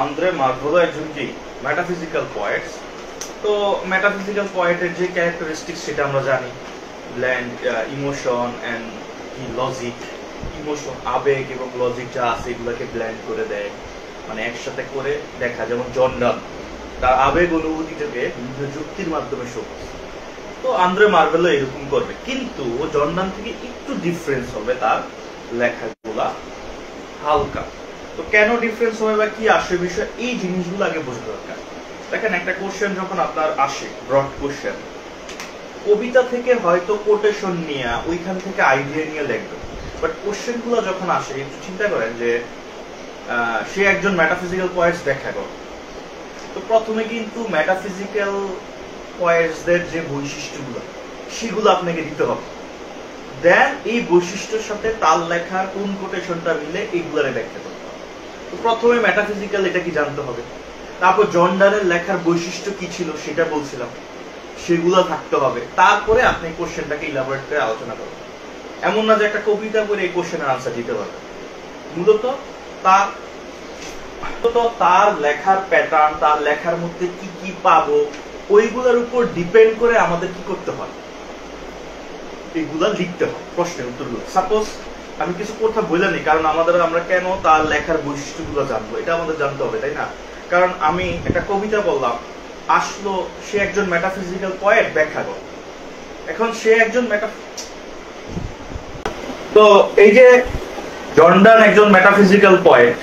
Andre মার্ভেলো একজন কি metaphysical poet. তো মেটাফিজিক্যাল পয়েটের যে ক্যারেক্টারিস্টিক্স সেটা আমরা জানি, ব্ল্যান্ড ইমোশন অ্যান্ড কি লজিক, ইমোশন আবেগ এবং লজিক যা আছে এগুলোকে ব্ল্যান্ড করে দেয়, মানে একসাথে করে দেখা। যেমন জন ডান তার আবেগ অনুভূতিটাকে বিভিন্ন যুক্তির মাধ্যমে শোক। তো আন্দ্রে মার্ভেলো এরকম করবে, কিন্তু জন ডান থেকে একটু ডিফারেন্স হবে তার লেখাগুলা হালকা। তো কেন ডিফারেন্স হবে বা কি আসে বিষয়, এই জিনিসগুলো আগে বোঝা দরকার। দেখেন, একটা কোশ্চেন যখন আপনার আসে, ব্রড কোশ্চেন, কবিতা থেকে হয়তো কোটেশন নিয়ে ওইখান থেকে আইডিয়া নিয়ে লিখবে, বাট কোশ্চেন গুলো যখন আসে একটু চিন্তা করেন যে সে একজন মেটাফিজিক্যাল পয়েটস ব্যাখ্যা করে। তো প্রথমে কিন্তু মেটাফিজিক্যাল পয়েটসদের যে বৈশিষ্ট্যগুলো সেগুলো আপনাকে দিতে হবে, দেন এই বৈশিষ্ট্যের সাথে তার লেখার কোন কোটেশনটা মিলে এইগুলারে ব্যাখ্যা করতে হবে। তো প্রথমে মেটাফিজিক্যাল এটা কি জানতে হবে, তারপর জন ডানের লেখার বৈশিষ্ট্য কি ছিল সেটা বলছিলাম, সেগুলো থাকতে হবে। তারপরে আপনি কোশ্চেনটাকে ইলাবোরেট করে আলোচনা করবেন। এমন না যে একটা কবিতা করে এই কোশ্চেনের আনসার দিতে পারবেন। মূলত তার লেখার প্যাটার্ন, তার লেখার মধ্যে কি কি পাবো, ওইগুলোর উপর ডিপেন্ড করে আমাদের কি করতে হয়, এগুলা লিখতে হয় প্রশ্নের উত্তরগুলো। সাপোজ আমি কিছু কথা বলে নিই, কারণ আমরা কেন তার লেখার বৈশিষ্ট্যগুলো জানবো, এটা আমাদের জানতে হবে, তাই না? কারণ আমি একটা কবিতা বললাম, আসলো সে একজন মেটাফিজিক্যাল পয়েট ব্যাখ্যা করে। এখন সে একজন তো এই যে জন ডান একজন মেটাফিজিক্যাল পয়েট,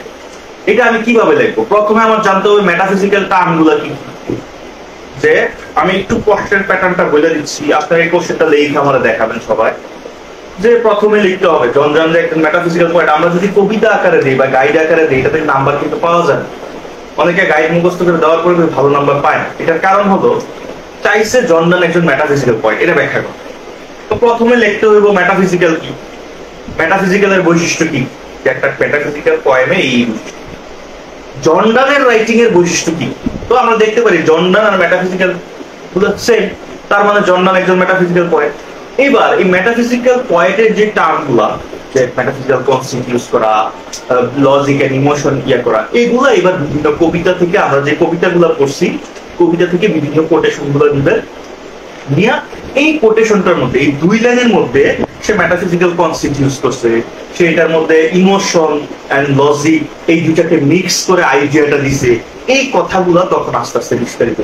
এটা আমি কিভাবে লিখবো? প্রথমে আমার জানতে হবে মেটাফিজিক্যাল টার্মগুলো কি। যে আমি একটু কোশ্চেন প্যাটার্নটা বলে দিচ্ছি, আপনারা এই কোশ্চেনটা লিখে আমরা দেখাবেন সবাই। যে প্রথমে লিখতে হবে জন ডান যে একজন মেটাফিজিক্যাল পয়েট। আমরা যদি কবিতা আকারে দিই বা গাইড আকারে দিই, এটাতে নাম্বার কিন্তু পাওয়া যায় না। অনেকে গাইড মুখস্থ করে দেওয়ার পরে ভালো নাম্বার পায় না। এটার কারণ হলো চাইছে জন ডান একজন মেটাফিজিক্যাল পয়েন্ট, এটা ব্যাখ্যা করে। তো প্রথমে লিখতে হইব মেটাফিজিক্যাল কি, মেটাফিজিক্যালের বৈশিষ্ট্য কি, একটা মেটাফিজিক্যাল পয়েমে এই জন ডানের রাইটিং এর বৈশিষ্ট্য কি। তো আমরা দেখতে পারি জন ডান আর মেটাফিজিক্যাল গুলো সেম, তার মানে জন ডান একজন মেটাফিজিক্যাল পয়েন্ট। এবার এই মেটাফিজিক্যাল পয়েন্টের যে টার্মগুলা, যে মেটাফিজিক্যাল কনসেপ্ট ইউজ করা, লজিক এন্ড ইমোশন করা, এগুলা এবার বিভিন্ন কবিতা থেকে, আমরা যে কবিতাগুলো পড়ছি কবিতা থেকে বিভিন্ন কোটেশন গুলো নিবে, নিয়ে এই কোটেশনটার মধ্যে, এই দুই লাইনের মধ্যে সে মেটাফিজিক্যাল কনসেপ্ট ইউজ করছে, সে এটার মধ্যে ইমোশন এন্ড লজিক এই দুইটাকে মিক্স করে আইডিয়াটা দিছে। এই কথাগুলো তখন আস্তে আস্তে বিস্তারিত।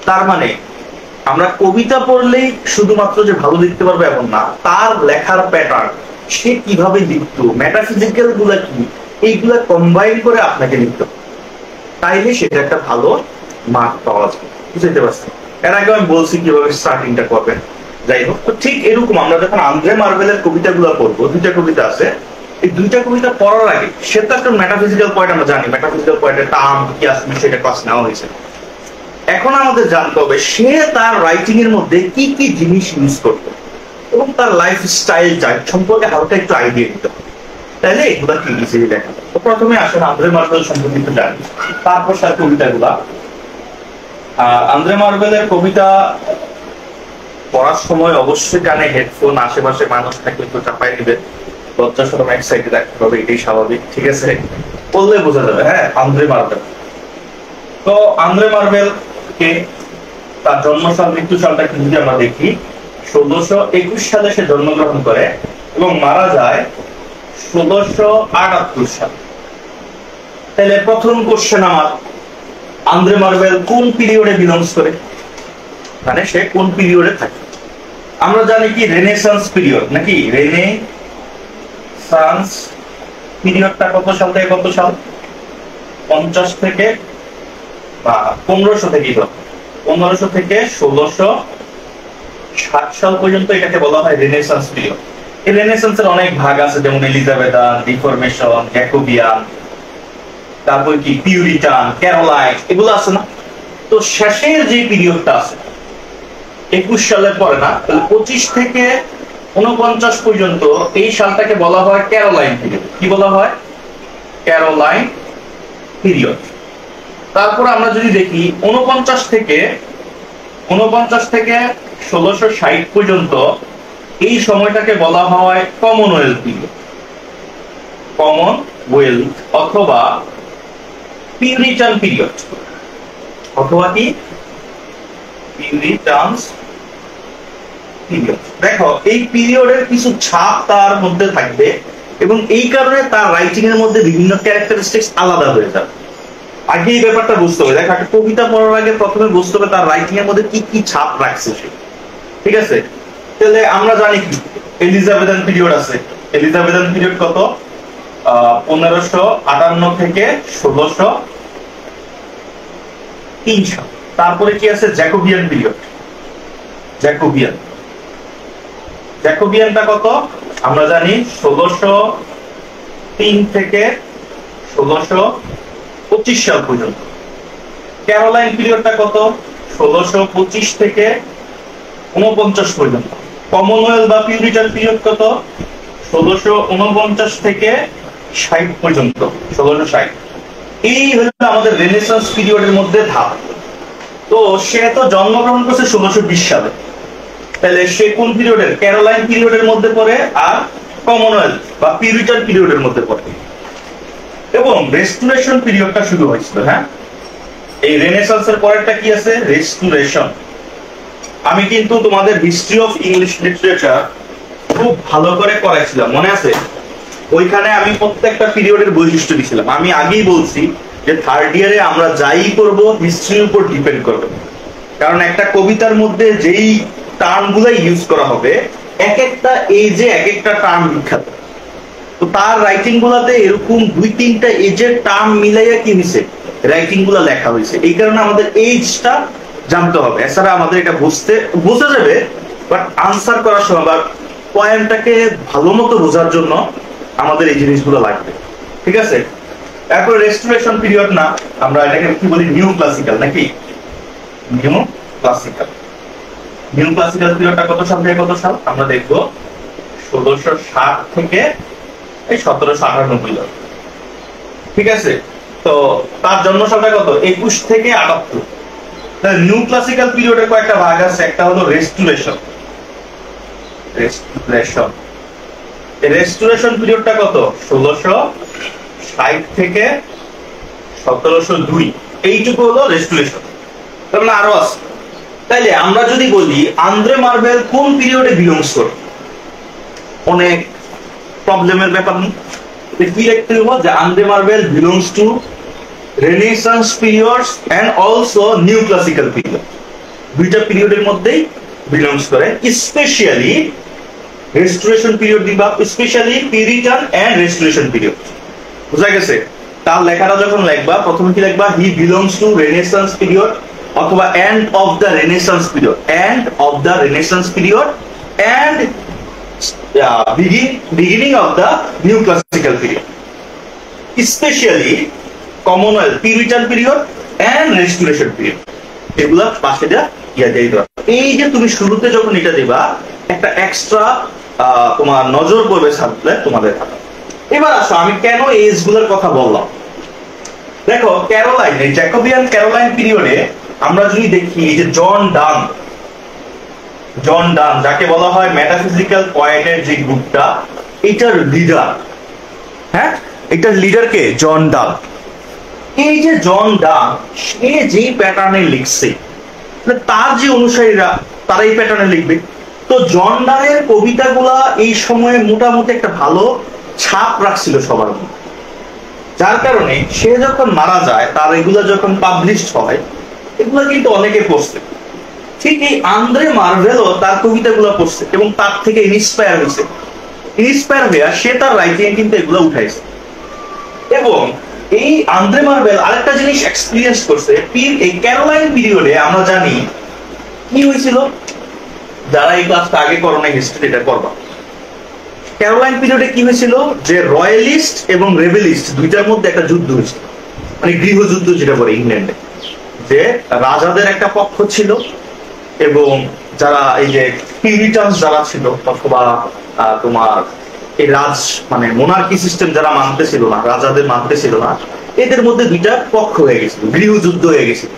তার মানে আমরা কবিতা পড়লেই শুধুমাত্র যে ভালো লিখতে পারবে এমন না, তার লেখার প্যাটার্ন, সে কিভাবে লিখতো, মেটাফিজিক্যাল গুলা কি, এইগুলা কম্বাইন করে আপনাকে লিখতে হবে, তাইলে সেটা একটা ভালো মার্ক পাওয়া যায়। বুঝতে পারছেন? এর আগে আমি বলছি কিভাবে স্টার্টিংটা করবেন। যাই হোক, তো ঠিক এরকম আমরা যখন আন্দ্রে মার্ভেলের কবিতাগুলো পড়বো, দুইটা কবিতা আছে, এই দুইটা কবিতা পড়ার আগে সে তো একটা মেটাফিজিক্যাল পয়েন্ট, আমরা জানি মেটাফিজিক্যাল পয়েন্টের টার্ম কি আছে সেটা ক্লাস নেওয়া হয়েছে। এখন আমাদের জানতে হবে সে তার রাইটিং এর মধ্যে কি কি জিনিস ইউজ করতো এবং তার লাইফ স্টাইলটা সম্পর্কে হালকা একটু আইডিয়া দিতে হবে, তাহলে এগুলা কি ইজিলি দেখা। তো প্রথমে আসলে আন্দ্রে মার্ভেল সম্পর্কে একটু জানি, তারপর তার কবিতাগুলা। আন্দ্রে মার্ভেলের কবিতা পড়ার সময় অবশ্যই কানে হেডফোন, আশেপাশে মানুষ থাকলে একটু চাপাই নিবে, লজ্জা শরম এক সাইডে রাখতে হবে, এটাই স্বাভাবিক, ঠিক আছে? বললে বোঝা যাবে। হ্যাঁ, আন্দ্রে মার্ভেল। তো আন্দ্রে মার্ভেল কে, তার জন্মসাল মৃত্যু সালটা যদি আমরা দেখি, 1621 সালে সে জন্মগ্রহণ করে এবং মারা যায় 1678 সালে। তাহলে প্রথম কোশ্চেন আমার, আন্দ্রে মার্ভেল কোন পিরিয়ডে বিলংস করে, মানে সে কোন পিরিয়ডে থাকে? আমরা জানি কি রেনেসান্স পিরিয়ড, নাকি রেনেসান্স পিরিয়ডটা কত সাল থেকে কত সাল? 50 থেকে বা 1500 থেকে 1500 থেকে 1660 সাল পর্যন্ত এটাকে বলা হয় রেনেসান্স পিরিয়ড। এই রেনেসান্সের অনেক ভাগ আছে, যেমন এলিজাবেথান, রিফরমেশন, জ্যাকোবিয়ান, তারপর কি পিউরিটান, ক্যারোলাইন, এগুলো আছে না? তো শেষের যে পিরিয়ডটা আছে 21 সালের পরে না, 25 থেকে 49 পর্যন্ত, এই সালটাকে বলা হয় ক্যারোলাইন পিরিয়ড। কি বলা হয়? Caroline period. তারপর আমরা যদি দেখি 49 থেকে 1660 পর্যন্ত, এই সময়টাকে বলা হয় কমনওয়েলথ পিরিয়ড। কমনওয়েলথ অথবা পিউরিটান পিরিয়ড অথবা কি পিউরিটানস পিরিয়ড। দেখো এই পিরিয়ডের কিছু ছাপ তার মধ্যে থাকবে এবং এই কারণে তার রাইটিং এর মধ্যে বিভিন্ন ক্যারেক্টারিস্টিক্স আলাদা হয়ে যাবে। আগে এই ব্যাপারটা বুঝতে হবে। দেখো একটা কবিতা পড়ার আগে প্রথমে বুঝতে হবে তার রাইটিং এর মধ্যে কি কি ছাপ রাখছে সে, ঠিক আছে? তাহলে আমরা জানি কি এলিজাবেথান পিরিয়ড আছে। এলিজাবেথান পিরিয়ড কত? 1558 থেকে 1603। তারপরে কি আছে? Jacobian period. জ্যাকোবিয়ানটা কত? আমরা জানি 1603 থেকে 1625 সাল পর্যন্ত। ক্যারোলাইন পিরিয়ডটা কত? 1625 থেকে 49 পর্যন্ত। কমনওয়েলথ বা পিউরিটান পিরিয়ড কত? 1649 থেকে 60 পর্যন্ত, 1660। এই হলো আমাদের রেনেসান্স পিরিয়ডের মধ্যে ধাপ। তো সে তো জন্মগ্রহণ করছে 1620 সালে, তাহলে সে কোন পিরিয়ডের? ক্যারোলাইন পিরিয়ডের মধ্যে পড়ে, আর কমনওয়েলথ বা পিউরিটান পিরিয়ডের মধ্যে পড়ে। এবং রেস্টোরেশন পিরিয়ডটা শুরু হয়েছিল। হ্যাঁ, এই রেনেসান্সের পরেরটা কি আছে? রেস্টোরেশন। আমি কিন্তু তোমাদের হিস্ট্রি অফ ইংলিশ লিটারেচার খুব ভালো করে করাইছিলাম, মনে আছে? ওইখানে আমি প্রত্যেকটা পিরিয়ডের বৈশিষ্ট্য দিয়েছিলাম। আমি আগেই বলছি যে থার্ড ইয়ারে আমরা যাই করব হিস্ট্রির উপর ডিপেন্ড করবে, কারণ একটা কবিতার মধ্যে যেই টার্মগুলো ইউজ করা হবে এক একটা এজে এক একটা টার্ম বিখ্যাত। তো তার রাইটিং গুলাতে এরকম 2-3টা এজের টার্ম মিলাইয়া কি হয়েছে রাইটিং গুলা লেখা হয়েছে। এই কারণে আমাদের এজটা জানতে হবে, এছাড়া আমাদের এটা বোঝা যাবে, বাট আনসার করার সময় বা পয়েন্টটাকে ভালো মতো বোঝার জন্য আমাদের এই জিনিসগুলো লাগবে, ঠিক আছে? এরপর রেস্টোরেশন পিরিয়ড না, আমরা এটাকে কি বলি? নিউ ক্লাসিক্যাল, নাকি? নিউ ক্লাসিক্যাল পিরিয়ডটা কত সাল থেকে কত সাল? আমরা দেখব 1660 থেকে 1798, ঠিক আছে? তো তার জন্ম সালটা কত? 21 থেকে 78। তাহলে নিউ ক্লাসিক্যাল পিরিয়ডের কয়েকটা ভাগ আছে। একটা হলো রেস্টোরেশন পিরিয়ডটা কত? 1660 থেকে 1702। এইটুকু হলো রেস্টোরেশন। তাহলে আরো আছে। তাইলে আমরা যদি বলি আন্দ্রে মার্বেল কোন পিরিয়ডে বিলংস করে, অনেক প্রবলেমের ব্যাপার নেই। কি লিখতে হবে? যে Andrew Marvell belongs to Renaissance periods and also new classical period. দুইটা পিরিয়ডের মধ্যেই বিলংস করে। স্পেশালি রেস্টোরেশন পিরিয়ড দিবা, specially Puritan and Restoration period. বুঝা গেছে? তার লেখাটা যখন লিখবা প্রথমে কি লিখবা? He belongs to Renaissance period অথবা end of the Renaissance period, end of the Renaissance period and beginning of the new classical period. Specially Commonwealth, Puritan period and Restoration period. এগুলা পাশে দেয়া ইয়া দিয়ে দেওয়া। এই যে তুমি শুরুতে যখন এটা দিবা একটা এক্সট্রা তোমার নজর পড়বে ছাত্রদের তোমাদের হাতে। এবার আসো আমি কেন এজ গুলোর কথা বললাম। দেখো ক্যারোলাইন, এই জ্যাকোবিয়ান ক্যারোলাইন পিরিয়ডে আমরা যদি দেখি যে জন ডান যাকে বলা হয় মেটাফিজিক্যাল পয়েন্টের যে গ্রুপটা, এটার লিডার, হ্যাঁ এটার লিডার কে? জন ডান। এই যে জন ডান সে যেই প্যাটার্নে লিখছে তার যে অনুসারীরা তারা এই প্যাটার্নে লিখবে। তো জন ডানের কবিতাগুলা এই সময়ে মোটামুটি একটা ভালো ছাপ রাখছিল সবার মধ্যে, যার কারণে সে যখন মারা যায় তার এগুলা যখন পাবলিশড হয় এগুলা কিন্তু অনেকে পড়ছে। ঠিক এই আন্দ্রে মার্ভেলও তার কবিতাগুলো পড়ছে এবং তার থেকে ইন্সপায়ার হয়েছে। ইন্সপায়ার হয়ে সে তার রাইটিং কিন্তু এগুলো উঠাইছে। এবং এই আন্দ্রে মার্ভেল আরেকটা জিনিস এক্সপেরিয়েন্স করছে। এই ক্যারোলাইন পিরিয়ডে আমরা জানি কি হয়েছিল, যারা এই ক্লাসটা আগে করো না হিস্ট্রি এটা করবা। ক্যারোলাইন পিরিয়ডে কি হয়েছিল যে রয়্যালিস্ট এবং রেবেলিস্ট দুইটার মধ্যে একটা যুদ্ধ হয়েছিল, মানে গৃহযুদ্ধ যেটা বলে ইংল্যান্ডে। যে রাজাদের একটা পক্ষ ছিল এবং যারা এই যে পিউরিটানস যারা ছিল অথবা তোমার এই মানে মোনার্কি সিস্টেম যারা মানতেছিল না, রাজাদের মানতেছিল না, এদের মধ্যে দুইটা পক্ষ হয়ে গেছিল, গৃহযুদ্ধ হয়ে গেছিল।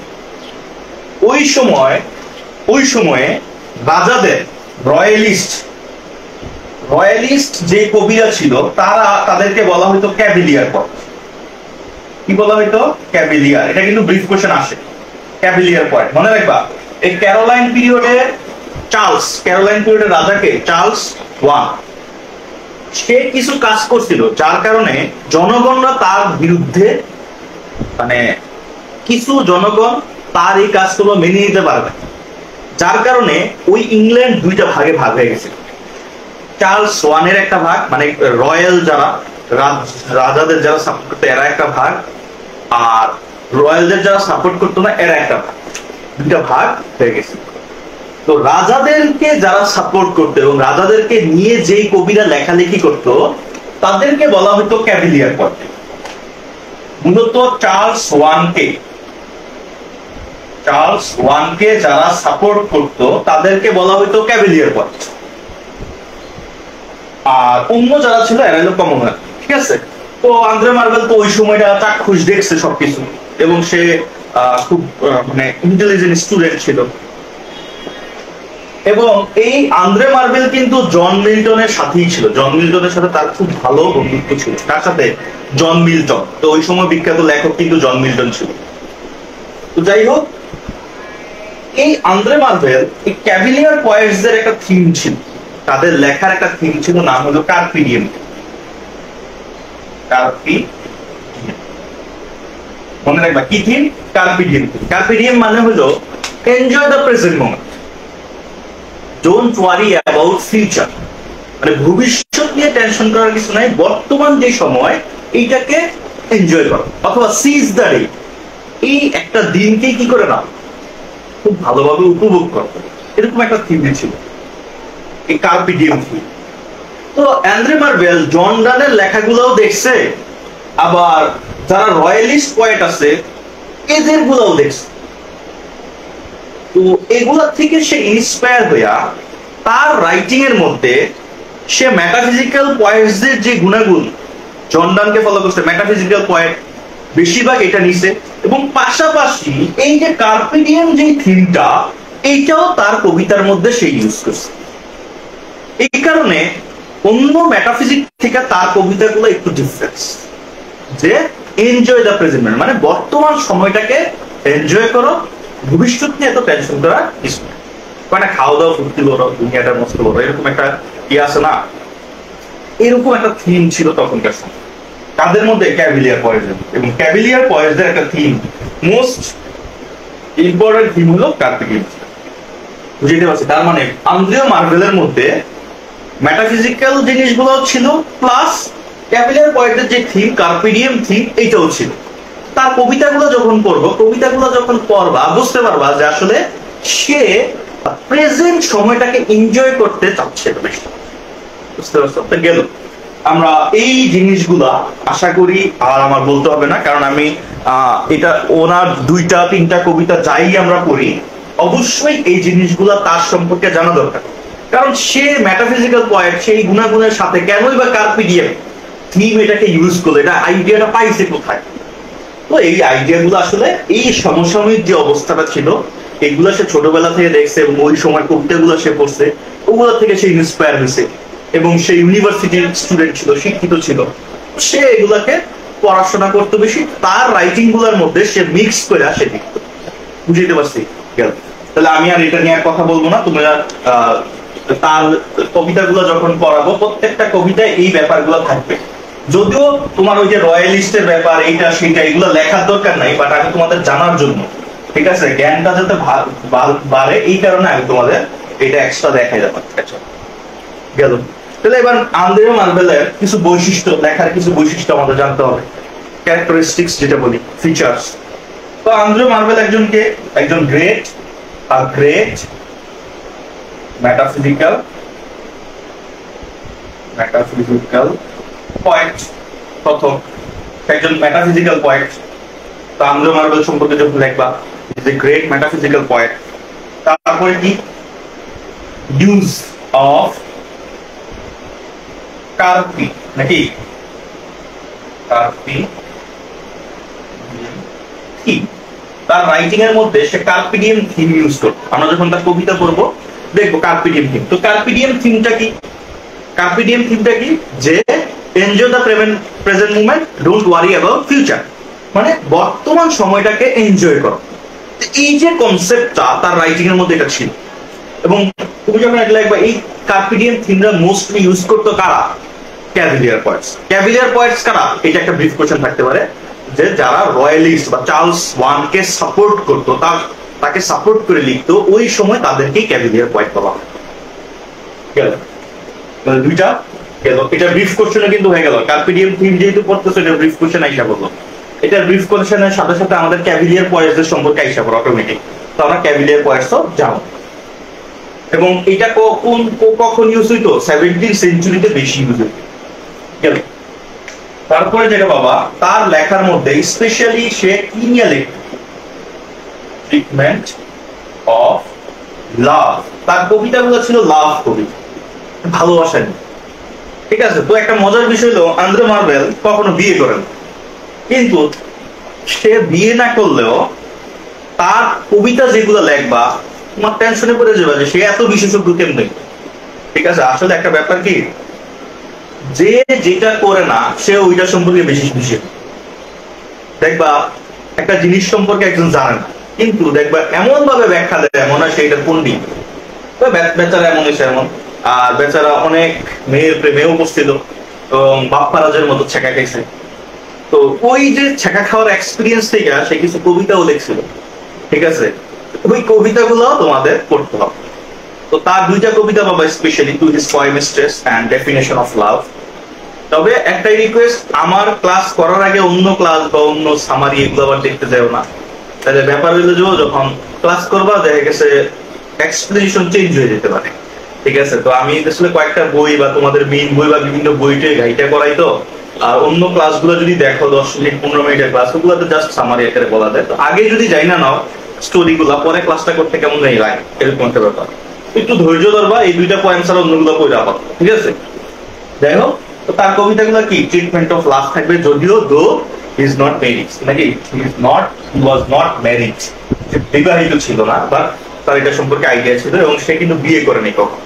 ওই সময়ে রাজাদের রয়্যালিস্ট যে কবিরা ছিল তাদেরকে বলা হতো ক্যাভেলিয়ার পক্ষ। কি বলা হয়তো? ক্যাভিলিয়ার। এটা কিন্তু ব্রিফ কোশ্চেন আসে। ক্যাভিলিয়ার পয়েন্ট মনে রাখবা। এই ক্যারোলাইন পিরিয়ডে ক্যারোলাইন পিরিয়ডের রাজাকে চার্লস ওয়ান, সে কিছু কাজ করছিল যার কারণে জনগণরা তার বিরুদ্ধে, মানে কিছু জনগণ তার এই কাজগুলো মেনে নিতে পারবে, যার কারণে ওই ইংল্যান্ড দুইটা ভাগে ভাগ হয়ে গেছে। চার্লস ওয়ানের একটা ভাগ, মানে রয়্যাল যারা রাজাদের যারা সাপোর্ট করতো এরা একটা ভাগ, আর রয়্যালদের যারা সাপোর্ট করতো না এরা একটা ভাগ, দুইটা ভাগ হয়ে গেছে। তো রাজাদেরকে যারা সাপোর্ট করতো এবং রাজাদেরকে নিয়ে যেই কবিরা লেখালেখি করতো তাদেরকে বলা হতো ক্যাভিলিয়ার পয়েন্ট। মূলত চার্লস ওয়ানকে যারা সাপোর্ট করতো তাদেরকে বলা হতো ক্যাভিলিয়ার পয়েন্ট, আর অন্য যারা ছিল এরা হলো কমনওয়েলথ। ঠিক আছে? তো আন্দ্রে মার্বেল তো ওই সময়টা চাক্ষুষ দেখছে সবকিছু, এবং সে খুব মানে ইন্টেলিজেন্ট স্টুডেন্ট ছিল। এবং এই আন্দ্রে মার্বেল কিন্তু জন মিল্টনের সাথেই ছিল, জন মিল্টনের সাথে তার খুব ভালো বন্ধুত্ব ছিল। তার সাথে জন মিল্টন, তো ওই সময় বিখ্যাত লেখক কিন্তু জন মিল্টন ছিল। তো যাই হোক, এই আন্দ্রে মার্বেল এই ক্যাভিলিয়ার পয়েন্টসদের একটা থিম ছিল, তাদের লেখার একটা থিম ছিল, নাম হলো কার্পে ডিএম। মনে রাখবা কি থিম? কার্পে ডিএম। কার্পে ডিএম মানে হলো enjoy the present moment, don't worry about future, মানে ভবিষ্যৎ নিয়ে টেনশন করার কিছু নাই, বর্তমান যে সময় এইটাকে এনজয় করো, অথবা সিজ দ্য ডে, এই একটা দিনকে কি করে না খুব ভালোভাবে উপভোগ করো, এরকম একটা থিম ছিল এই কার্পে ডিএম থিম। তো আন্দ্রে মার্বেল জন ডানের লেখাগুলোও দেখছে, আবার যারা রয়্যালিস্ট পয়েট আছে এদের গুলাও দেখছে। তো এগুলা থেকে সে ইন্সপায়ার হইয়া তার রাইটিং এর মধ্যে সে মেটাফিজিক্যাল পয়েন্টসদের যে গুণাগুণ, জন ডানকে ফলো করছে, মেটাফিজিক্যাল পয়েন্ট বেশিরভাগ এটা নিছে, এবং পাশাপাশি এই যে কার্পে ডিএম যে থিমটা এইটাও তার কবিতার মধ্যে সে ইউজ করছে। এই কারণে অন্য মেটাফিজিক থেকে তার কবিতাগুলো একটু ডিফারেন্স, যে এনজয় দ্য প্রেজেন্ট মোমেন্ট, মানে বর্তমান সময়টাকে এনজয় করো, ভবিষ্যৎ নিয়ে এত টেনশন করা কিছু না, মানে খাওয়া দাওয়া ফুর্তি করো, দুনিয়াটা মস্ত করো, এরকম একটা আছে না, এরকম একটা থিম ছিল তখনকার সময় তাদের মধ্যে ক্যাভিলিয়ার পয়েন্টস। এবং ক্যাভিলিয়ার পয়েন্টসদের একটা থিম, মোস্ট ইম্পর্টেন্ট থিম হলো কার্পে ডিএম। বুঝতে পারছি? তার মানে আন্দ্রে মার্বেলের মধ্যে মেটাফিজিক্যাল জিনিসগুলো ছিল, প্লাস ক্যাভিলিয়ার পয়েন্টের যে থিম কার্পে ডিএম থিম এইটাও ছিল। তার কবিতাগুলো যখন পড়বো, কবিতাগুলো যখন পড়বা বুঝতে পারবা যে আসলে সে প্রেজেন্ট সময়টাকে এনজয় করতে চাচ্ছে বেশি। বুঝতে পারছো? গেল আমরা এই জিনিসগুলা আশা করি আর আমার বলতে হবে না, কারণ আমি এটা ওনার দুইটা তিনটা কবিতা যাই আমরা পড়ি অবশ্যই এই জিনিসগুলা তার সম্পর্কে জানা দরকার, কারণ সে মেটাফিজিক্যাল পয়েন্ট, সেই গুণাগুণের সাথে কেনই বা কার্পে ডিএম থিম এটাকে ইউজ করলো, এটা আইডিয়াটা পাইছে কোথায়? তো এই আইডিয়াগুলো আসলে এই সমসাময়িক যে অবস্থাটা ছিল এগুলো সে ছোটবেলা থেকে দেখছে, এবং ওই সময় কবিতাগুলো সে পড়ছে, ওগুলো থেকে সে ইন্সপায়ার হয়েছে, এবং সে ইউনিভার্সিটির স্টুডেন্ট ছিল, শিক্ষিত ছিল, সে এগুলাকে পড়াশোনা করতে বেশি, তার রাইটিং গুলোর মধ্যে সে মিক্স করে সে লিখত। বুঝতে পারছি? গেল। তাহলে আমি আর এটা নিয়ে কথা বলবো না, তোমরা তার কবিতাগুলো যখন পড়াবো প্রত্যেকটা কবিতায় এই ব্যাপারগুলো থাকবে। যদিও তোমার ওই যে রয়্যালিস্টের ব্যাপার এইটা সেটা এগুলো লেখার দরকার নাই, বাট আমি তোমাদের জানার জন্য, ঠিক আছে, জ্ঞানটা যাতে বাড়ে এই কারণে আমি তোমাদের এটা এক্সট্রা দেখাই যাবো। গেল। তাহলে এবার আন্দ্রে মার্বেলের কিছু বৈশিষ্ট্য, লেখার কিছু বৈশিষ্ট্য আমাদের জানতে হবে, ক্যারেক্টারিস্টিক্স যেটা বলি, ফিচার্স। তো আন্দ্রে মার্বেল একজন গ্রেট মেটাফিজিক্যাল পয়েন্ট, প্রথম একজন মেটাফিজিক্যাল পয়েন্ট। তো আন্দ্রে মার্বেল সম্পর্কে যখন দেখবা, is a great metaphysical point. তারপরে কি? ইউজ অফ কার্পি, নাকি কার্পি থিম, তার রাইটিং এর মধ্যে সে কার্পে ডিএম থিম ইউজ করবে। আমরা যখন তার কবিতা পড়বো দেখবো কার্পে ডিএম থিম। তো কার্পে ডিএম থিমটা কি? কার্পে ডিএম থিমটা কি? যে enjoy the present moment, don't worry about future. মানে বর্তমান সময়টাকে এনজয় করো। এই যে কনসেপ্টটা তার রাইটিং এর মধ্যে এটা ছিল। এবং তুমি যখন এটা লিখবা, এই কার্পে ডিএম থিমটা মোস্টলি ইউজ করতো কারা? ক্যাভিলিয়ার পয়েটস। ক্যাভিলিয়ার পয়েটস কারা? এটা একটা ব্রিফ কোশ্চেন থাকতে পারে, যে যারা রয়্যালিস্ট বা চার্লস ওয়ানকে সাপোর্ট করতো, তাকে সাপোর্ট করে লিখতো, ওই সময় তাদেরকেই ক্যাভিলিয়ার পয়েট বলা হয়। গেল দুইটা গেল। এটা ব্রিফ কোশ্চেনে কিন্তু হয়ে গেল। কার্পে ডিএম থিম যেহেতু পড়তেছো, এটা ব্রিফ কোশ্চেন আইসা করলো। এটা ব্রিফ কোশ্চেনের সাথে সাথে আমাদের ক্যাভিলিয়ার পয়েটসদের সম্পর্কে আইসা করো অটোমেটিক। তো আমরা ক্যাভিলিয়ার পয়েটসও জানো। এবং এটা কখন ইউজ হইতো? 17th সেঞ্চুরিতে বেশি ইউজ হইতো। গেল। তারপরে যেটা বাবা, তার লেখার মধ্যে স্পেশালি সে কি নিয়ে লেখে? Treatment of love. তার কবিতাগুলো ছিল লাভ কবিতা, ভালোবাসা নিয়ে। ঠিক আছে? তো একটা মজার বিষয় হলো, আন্দ্রে মার্বেল কখনো বিয়ে করেন, কিন্তু সে বিয়ে না করলেও তার কবিতা যেগুলো লেখবা, তোমার টেনশনে পড়ে যাবে যে সে এত বিশেষজ্ঞ কেমনে। ঠিক আছে? আসলে একটা ব্যাপার কি, যে যেটা করে না সে ওইটা সম্পর্কে বেশি বিশেষ। দেখবা একটা জিনিস সম্পর্কে একজন জানে না, কিন্তু দেখবা এমন ভাবে ব্যাখ্যা দেয় মনে হয় সেটা পণ্ডিত। বেচারা এমন হয়েছে এমন। আর বেচারা অনেক মেয়ের প্রেমেও উপস্থিত এবং বাপ্পারাজের মতো ছেঁকা খাইছে। তো ওই যে ছেঁকা খাওয়ার এক্সপিরিয়েন্স থেকে সে কিছু কবিতাও লিখছিল। ঠিক আছে? ওই কবিতাগুলো তোমাদের পড়তে হবে। তো তার দুইটা কবিতা পাবা specially, to his poem stress and definition of love. তবে একটাই রিকোয়েস্ট, আমার ক্লাস করার আগে অন্য ক্লাস বা অন্য সামারি এগুলো আবার দেখতে যাও না। তাহলে ব্যাপার হইলো যে যখন ক্লাস করবা দেখা গেছে এক্সপ্লেনেশন চেঞ্জ হয়ে যেতে পারে। ঠিক আছে? তো আমি আসলে কয়েকটা বই বা তোমাদের মেইন বই বা বিভিন্ন বইটে গাইটা করাই। তো আর অন্য ক্লাসগুলো যদি দেখো 10 মিনিট 15 মিনিটের ক্লাস, ওগুলোতে জাস্ট সামারি আকারে বলা যায়। তো আগে যদি যাই না নাও স্টোরি গুলা, পরে ক্লাসটা করতে কেমন জানি লাগে, এরকম একটা ব্যাপার। একটু ধৈর্য ধরবা, এই দুইটা পয়েন্ট ছাড়া অন্যগুলো বই রাখা। ঠিক আছে? যাই হোক, তো তার কবিতাগুলো কি ট্রিটমেন্ট অফ লাভ থাকবে, যদিও দো ইজ নট ম্যারিড, নাকি ওয়াজ নট ম্যারিড, বিবাহিত ছিল না, বাট তার এটা সম্পর্কে আইডিয়া ছিল এবং সে কিন্তু বিয়ে করেনি কখন।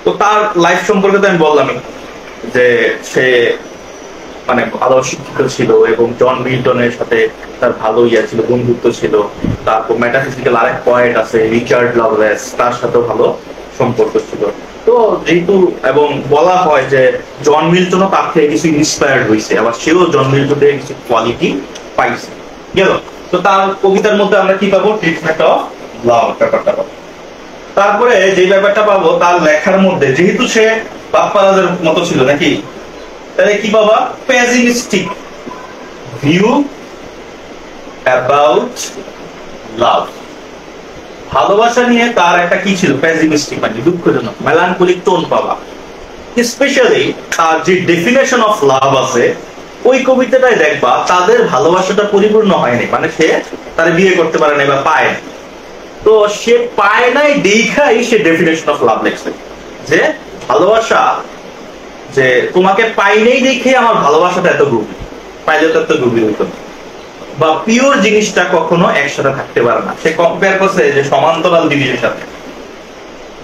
তো তার লাইফ সম্পর্কে তো আমি বললামই যে সে মানে ভালো শিক্ষিত ছিল এবং জন মিল্টনের সাথে তার ভালো ছিল, বন্ধুত্ব ছিল। তারপর মেটাফিজিক্যাল আরেক পয়েন্ট আছে রিচার্ড লাভলেস, তার সাথেও ভালো সম্পর্ক ছিল। তো যেহেতু এবং বলা হয় যে জন মিল্টনও তার থেকে কিছু ইন্সপায়ার্ড হয়েছে, আবার সেও জন মিল্টন থেকে কিছু কোয়ালিটি পাইছে। গেল। তো তার কবিতার মধ্যে আমরা কি পাবো? ট্রিটমেন্ট অফ লাভ ব্যাপারটা পাবো। তারপরে যে ব্যাপারটা পাবো তার লেখার মধ্যে, যেহেতু সে বাপ্পারাজের মতো ছিল নাকি, তাহলে কি বাবা? পেসিমিস্টিক ভিউ অ্যাবাউট লাভ। ভালোবাসা নিয়ে তার একটা কি ছিল? পেসিমিস্টিক, মানে দুঃখজনক, মেলানকোলিক টোন পাবা। স্পেশালি তার যে ডেফিনেশন অফ লাভ আছে ওই কবিতাটাই দেখবা তাদের ভালোবাসাটা পরিপূর্ণ হয়নি, মানে সে তার বিয়ে করতে পারে নাই বা পায়। তো সে পায় নাই দেখাই সে ডেফিনেশন অফ লাভ লিখছে, যে ভালোবাসা, যে তোমাকে পাই নেই দেখে আমার ভালোবাসাটা এত গভীর, পাইলে তো এত গভীর হইতো না। বা পিওর জিনিসটা কখনো একসাথে থাকতে পারে না। সে কম্পেয়ার করছে যে সমান্তরাল জিনিসের সাথে,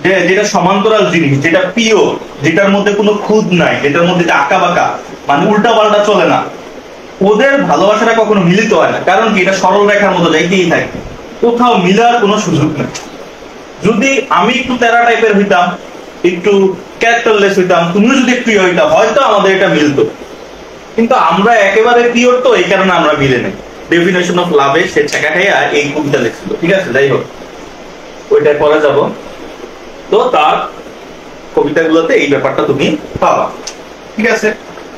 যে যেটা সমান্তরাল জিনিস, যেটা পিওর, যেটার মধ্যে কোনো খুদ নাই, যেটার মধ্যে আঁকা বাঁকা মানে উল্টা পাল্টা চলে না, ওদের ভালোবাসাটা কখনো মিলিত হয় না। কারণ কি? এটা সরল রেখার মতো যাইতেই থাকে, কোথাও মিলার কোনো সুযোগ নেই। যদি আমি একটু তেরা টাইপের হইতাম, একটু ক্যারেক্টারলেস হইতাম, তুমিও যদি একটু হইতাম, হয়তো আমাদের এটা মিলতো। কিন্তু আমরা একেবারে পিওর, তো এই কারণে আমরা মিলে নেই। ডেফিনেশন অফ লাভে সে ছেঁকা খাইয়া এই কবিতা লিখছিল। ঠিক আছে? যাই হোক, ওইটা পরে যাব। তো তার কবিতাগুলোতে এই ব্যাপারটা তুমি পাবা। ঠিক আছে?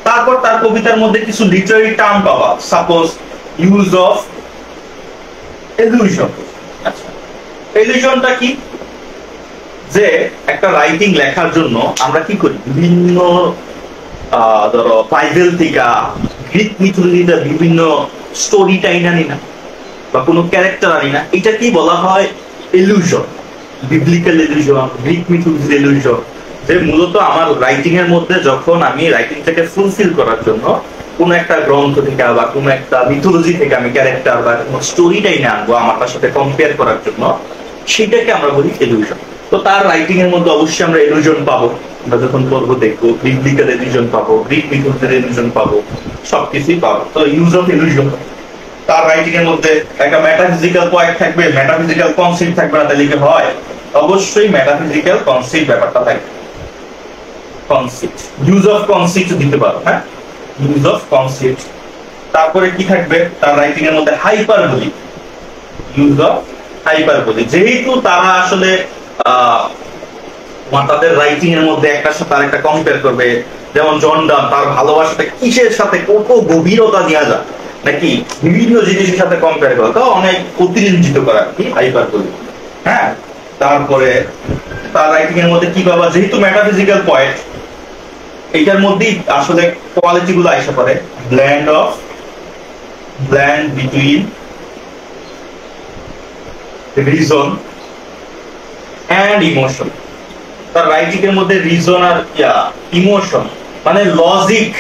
তারপর তার কবিতার মধ্যে কিছু লিটারারি টার্ম পাবা, সাপোজ ইউজ অফ ইলিউশন। আচ্ছা, ইলিউশনটা কি? যে একটা রাইটিং লেখার জন্য আমরা কি করি, বিভিন্ন ধরো বাইবেল থেকে, গ্রিক মিথোলজিতে বিভিন্ন স্টোরি টাইন আনি না, বা কোনো ক্যারেক্টার আনি না, এটা কি বলা হয়? ইলিউশন। বিবলিক্যাল ইলিউশন, গ্রিক মিথোলজির ইলিউশন। যে মূলত আমার রাইটিং এর মধ্যে যখন আমি রাইটিংটাকে ফুলফিল করার জন্য কোন একটা গ্রন্থ থেকে বা কোন একটা মিথোলজি থেকে আমি ক্যারেক্টার বা কোনো স্টোরি টাইনে আনবো আমার তার সাথে কম্পেয়ার করার জন্য, সেটাকে আমরা বলি ইলিউশন। তো তার রাইটিং এর মধ্যে অবশ্যই আমরা ইলিউশন পাবো, আমরা যখন পড়বো দেখবো বিবলিক্যাল ইলিউশন পাবো, গ্রিক মিথোলজির ইলিউশন পাবো, সবকিছুই পাবো। তো ইউজ অফ ইলিউশন। তার রাইটিং এর মধ্যে একটা মেটাফিজিক্যাল পয়েন্ট থাকবে, মেটাফিজিক্যাল কনসেপ্ট থাকবে না, তাহলে কি হয়? অবশ্যই মেটাফিজিক্যাল কনসেপ্ট ব্যাপারটা থাকবে। কনসেপ্ট, ইউজ অফ কনসেপ্ট দিতে পারো, হ্যাঁ, ইউজ অফ কনসেপ্ট। তারপরে কি থাকবে তার রাইটিং এর মধ্যে? Hyperbolic, use of hyperbolic. যেহেতু তারা আসলে তাদের রাইটিং এর মধ্যে একটার সাথে আরেকটা কম্পেয়ার করবে, যেমন জন ডান তার ভালোবাসাটা কিসের সাথে কত গভীরতা দেওয়া যায়, নাকি বিভিন্ন জিনিসের সাথে কম্পেয়ার করা, তাও অনেক অতিরঞ্জিত করা কি হাইপারবোলিক। হ্যাঁ, তারপরে তার রাইটিং এর মধ্যে কি পাবা? যেহেতু মেটাফিজিক্যাল পয়েন্ট, এটার মধ্যেই আসলে কোয়ালিটি গুলো আইসা পড়ে, blend between reason and emotion. তার রাইটিং এর মধ্যে রিজন আর ইমোশন মানে লজিক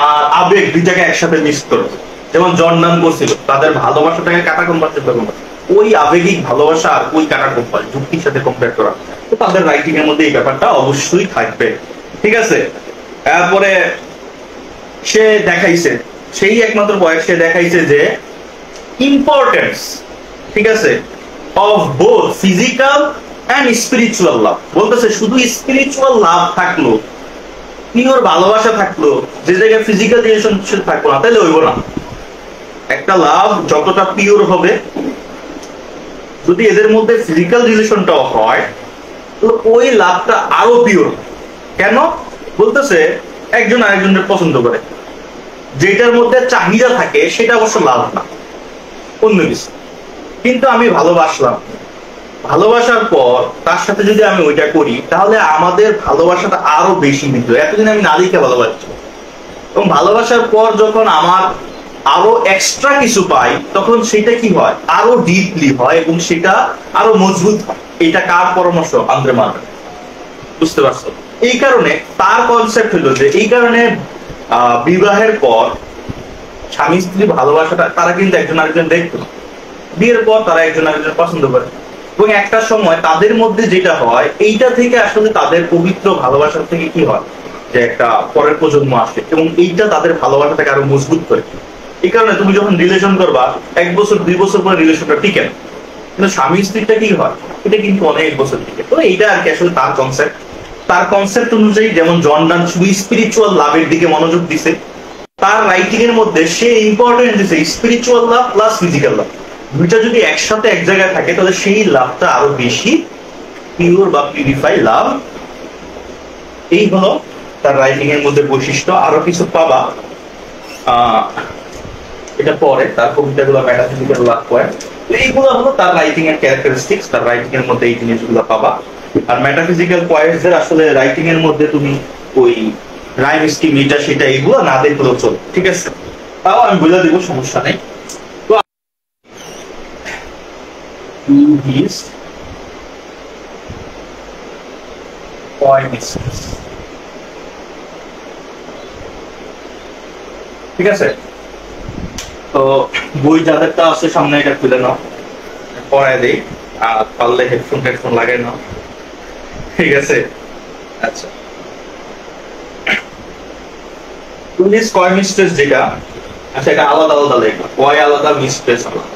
আর আবেগ দুইটাকে একসাথে মিক্স করে, যেমন জন ডান করছিল তাদের ভালোবাসাটাকে কাটা কম্পারেটিভ করবে, ওই আবেগিক ভালোবাসা আর ওই কাটা কম্পারেটিভ যুক্তির সাথে কম্পেয়ার করা, তো তাদের রাইটিং এর মধ্যে এই ব্যাপারটা অবশ্যই থাকবে। ঠিক আছে, তারপরে সে দেখাইছে, সেই একমাত্র বয়স সে দেখাইছে যে ইম্পর্টেন্স, ঠিক আছে, of both physical and spiritual love. বলতেছে শুধু স্পিরিচুয়াল লাভ থাকলো, পিওর ভালোবাসা থাকলো, যে জায়গায় ফিজিক্যাল রিলেশনশিপ থাকলো না, তাহলে হইব না। একটা লাভ যতটা পিওর হবে, যদি এদের মধ্যে ফিজিক্যাল রিলেশনটাও হয়, তো ওই লাভটা আরো পিওর। কেন? বলতেছে একজন আরেকজনের পছন্দ করে, যেটার মধ্যে চাহিদা থাকে সেটা অবশ্য লাভ না, অন্য কিছু। কিন্তু আমি ভালোবাসলাম, ভালোবাসার পর তার সাথে যদি আমি ওইটা করি, তাহলে আমাদের ভালোবাসাটা আরো বেশি মিলতো। এতদিন আমি নারীকে ভালোবাসছি, এবং ভালোবাসার পর যখন আমার আরো এক্সট্রা কিছু পাই, তখন সেটা কি হয়? আরো ডিপলি হয় এবং সেটা আরো মজবুত হয়। এটা কার পরামর্শ? Andre Martin. বুঝতে পারছো? এই কারণে তার কনসেপ্ট হলো যে এই কারণে বিবাহের পর স্বামী স্ত্রী ভালোবাসাটা তারা কিন্তু একজন আরেকজন দেখতো, বিয়ের পর তারা একজন আরেকজন পছন্দ করে, এবং একটা সময় তাদের মধ্যে যেটা হয়, এইটা থেকে আসলে তাদের পবিত্র ভালোবাসার থেকে কি হয়, যে একটা পরের প্রজন্ম আসে, এবং এইটা তাদের ভালোবাসাটাকে আরো মজবুত করে। এই কারণে তুমি যখন রিলেশন করবা, 1 বছর 2 বছর পরে রিলেশনটা টিকে না, কিন্তু স্বামী স্ত্রীটা কি হয়, এটা কিন্তু অনেক বছর টিকে। তো এইটা আর কি আসলে তার কনসেপ্ট। তার কনসেপ্ট অনুযায়ী যেমন জন ডান শুধু স্পিরিচুয়াল লাভের দিকে মনোযোগ দিছে, তার রাইটিং এর মধ্যে সে ইম্পর্টেন্ট দিছে স্পিরিচুয়াল লাভ প্লাস ফিজিক্যাল লাভ। দুইটা যদি একসাথে এক জায়গায় থাকে, তাহলে সেই লাভটা আরো বেশি পিওর বা পিউরিফাই লাভ। এই হলো তার রাইটিং এর মধ্যে বৈশিষ্ট্য। আরো কিছু পাবা এটা পরে, তার কবিতাগুলো মেটাফিজিক্যাল লাভ পয়েন্ট। এইগুলো হলো তার রাইটিং এর ক্যারেক্টারিস্টিক্স, তার রাইটিং এর মধ্যে এই জিনিসগুলো পাবা। আর মেটাফিজিক্যাল পয়েন্টস এর আসলে রাইটিং এর মধ্যে তুমি ওই রাইম স্কিম এটা সেটা এগুলো না দেখলেও চলে, ঠিক আছে? তাও আমি বুঝে দিব, সমস্যা নেই। To his poems, ঠিক আছে? তো বই যাদেরটা আছে সামনে এটা খুলে নাও, পড়ায় দেই, আর পারলে হেডফোন লাগাই নাও, ঠিক আছে? আচ্ছা, পুলিশ কয় মিস্ট্রেস যেটা, আচ্ছা এটা আলাদা আলাদা লেখা, কয় আলাদা, মিস্ট্রেস আলাদা।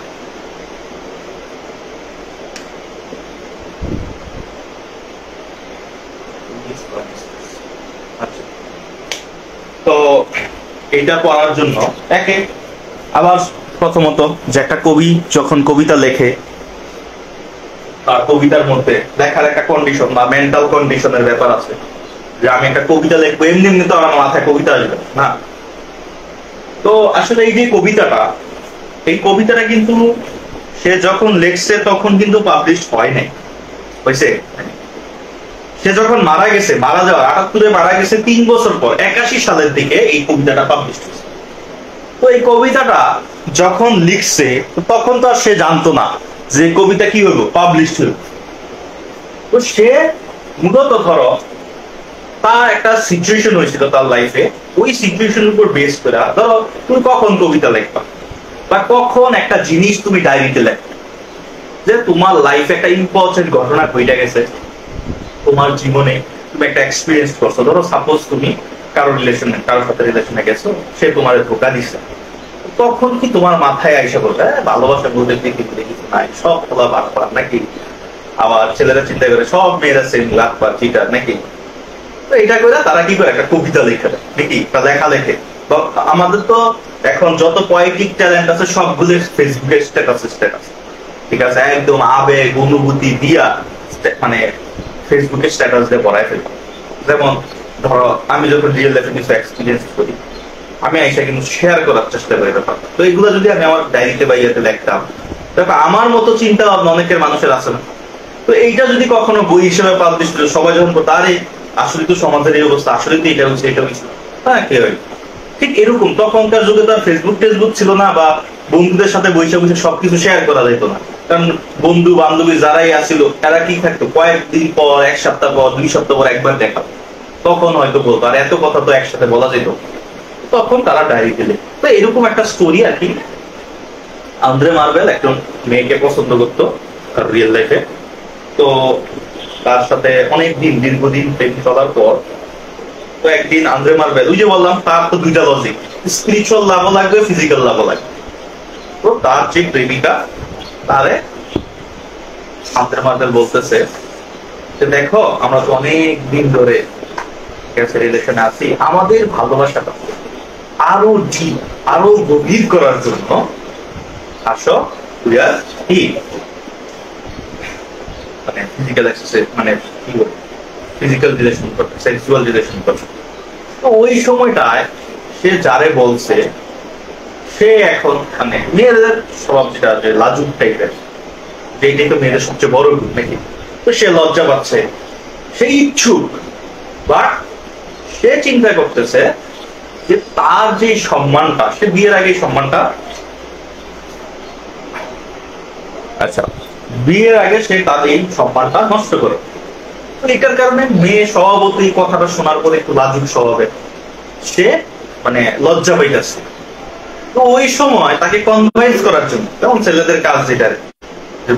তো এটা পড়ার জন্য একে আবার প্রথমত যে একটা কবি যখন কবিতা লেখে, তার কবিতার মধ্যে লেখার একটা কন্ডিশন বা মেন্টাল কন্ডিশনের ব্যাপার আছে, যে আমি একটা কবিতা লিখবো এমনি এমনি তো আমার মাথায় কবিতা আসবে না। তো আসলে এই যে কবিতাটা, এই কবিতাটা কিন্তু সে যখন লেখছে তখন কিন্তু পাবলিশ হয় নাই, হয়েছে? সে যখন মারা গেছে, মারা যাওয়ার 78-এ মারা গেছে 3 বছর পর 81 সালের দিকে এই কবিতাটা পাবলিশ হয়েছে। তো এই কবিতাটা যখন লিখছে তখন তো আর সে জানতো না যে কবিতা কি হলো, পাবলিশ হলো। তো সে মূলত ধরো তার একটা সিচুয়েশন হয়েছিল তার লাইফে, ওই সিচুয়েশনের উপর বেস করে ধরো তুমি কখন কবিতা লিখবা বা কখন একটা জিনিস তুমি ডায়েরিতে লেখো, যে তোমার লাইফে একটা ইম্পর্টেন্ট ঘটনা ঘটে গেছে তোমার জীবনে, তুমি একটা এক্সপিরিয়েন্স করছো। ধরো সাপোজ তুমি কারোর সাথে রিলেশনে গেছো, সে তোমার ধোকা দিচ্ছে, তখন কি তোমার মাথায় আইসা বলবে ভালোবাসা বলতে কিছু নাই, সব খোলা বাটপার নাকি? আবার ছেলেরা চিন্তা করে সব মেয়েরা সেম লাখবার চিটার নাকি? তো এটা করে তারা কি করে একটা কবিতা লেখে নাকি, বা লেখা লেখে। আমাদের তো এখন যত পয়েটিক ট্যালেন্ট আছে সবগুলো ফেসবুকের স্ট্যাটাস, ঠিক আছে, একদম আবেগ অনুভূতি দিয়া মানে ফেসবুকের স্ট্যাটাস দিয়ে পড়ায় ফেলবো। যেমন ধরো আমি যখন রিয়েল লাইফে কিছু এক্সপিরিয়েন্স করি, আমি আইসা কিন্তু শেয়ার করার চেষ্টা করি ব্যাপার। তো এগুলো যদি আমি আমার ডায়েরিতে বা ইয়েতে লিখতাম, দেখো আমার মতো চিন্তা ভাবনা অনেকের মানুষের আছে না। তো এইটা যদি কখনো বই হিসেবে পাবলিশ করে সবাই যখন করতো, আরে আসলে তো সমাজের এই অবস্থা, আসলে তো এটা হচ্ছে এটা হচ্ছে, হ্যাঁ কি হয় ঠিক এরকম। তখনকার যুগে তো ফেসবুক টেসবুক ছিল না, বা বন্ধুদের সাথে বসে বসে সবকিছু শেয়ার করা যেত না। কারণ বন্ধু বান্ধবী যারাই আসিল এরা কি থাকতো কয়েকদিন পর, এক সপ্তাহ পর, 2 সপ্তাহ পর একবার দেখা, তখন হয়তো বলতো, আর এত কথা তো একসাথে বলা যেত, তখন তারা ডায়েরি দিলে। তো এরকম একটা স্টোরি আর কি। আন্দ্রে মার্বেল একজন মেয়েকে পছন্দ করতো রিয়েল লাইফে। তো তার সাথে অনেকদিন দীর্ঘদিন প্রেম চলার পর, তো একদিন আন্দ্রে মার্বেল, ওই যে বললাম তার তো দুইটা লজিক, স্পিরিচুয়াল লাভও লাগবে, ফিজিক্যাল লাভও লাগবে। তো তার যে প্রেমিকা তারে আন্দ্রে মার্বেল বলতেছে যে দেখো আমরা তো অনেক দিন ধরে রিলেশনে আছি, আমাদের ভালোবাসাটা আরো ডিপ আরো গভীর করার জন্য আসো কি মানে ফিজিক্যাল এক্সারসাইজ, মানে কি বলে ফিজিক্যাল রিলেশন করবে, সেক্সুয়াল রিলেশন করবে। তো ওই সময়টায় সে যারে বলছে, সে এখন মানে মেয়েদের স্বভাব যেটা যে লাজুক টাইপের, যেটাই তো মেয়েদের সবচেয়ে বড় গুণ নাকি। তো সে লজ্জা পাচ্ছে, সে ইচ্ছুক, বাট সে চিন্তা করতেছে যে তার যে সম্মানটা, সে বিয়ের আগে সম্মানটা, আচ্ছা বিয়ের আগে সে তাদের এই সম্মানটা নষ্ট করে। তো এটার কারণে মেয়ে স্বভাবতই কথাটা শোনার পরে একটু লাজুক স্বভাবের, সে মানে লজ্জা পাইতেছে। তো ওই সময় তাকে কনভিন্স করার জন্য, যেমন ছেলেদের কাজ যেটা,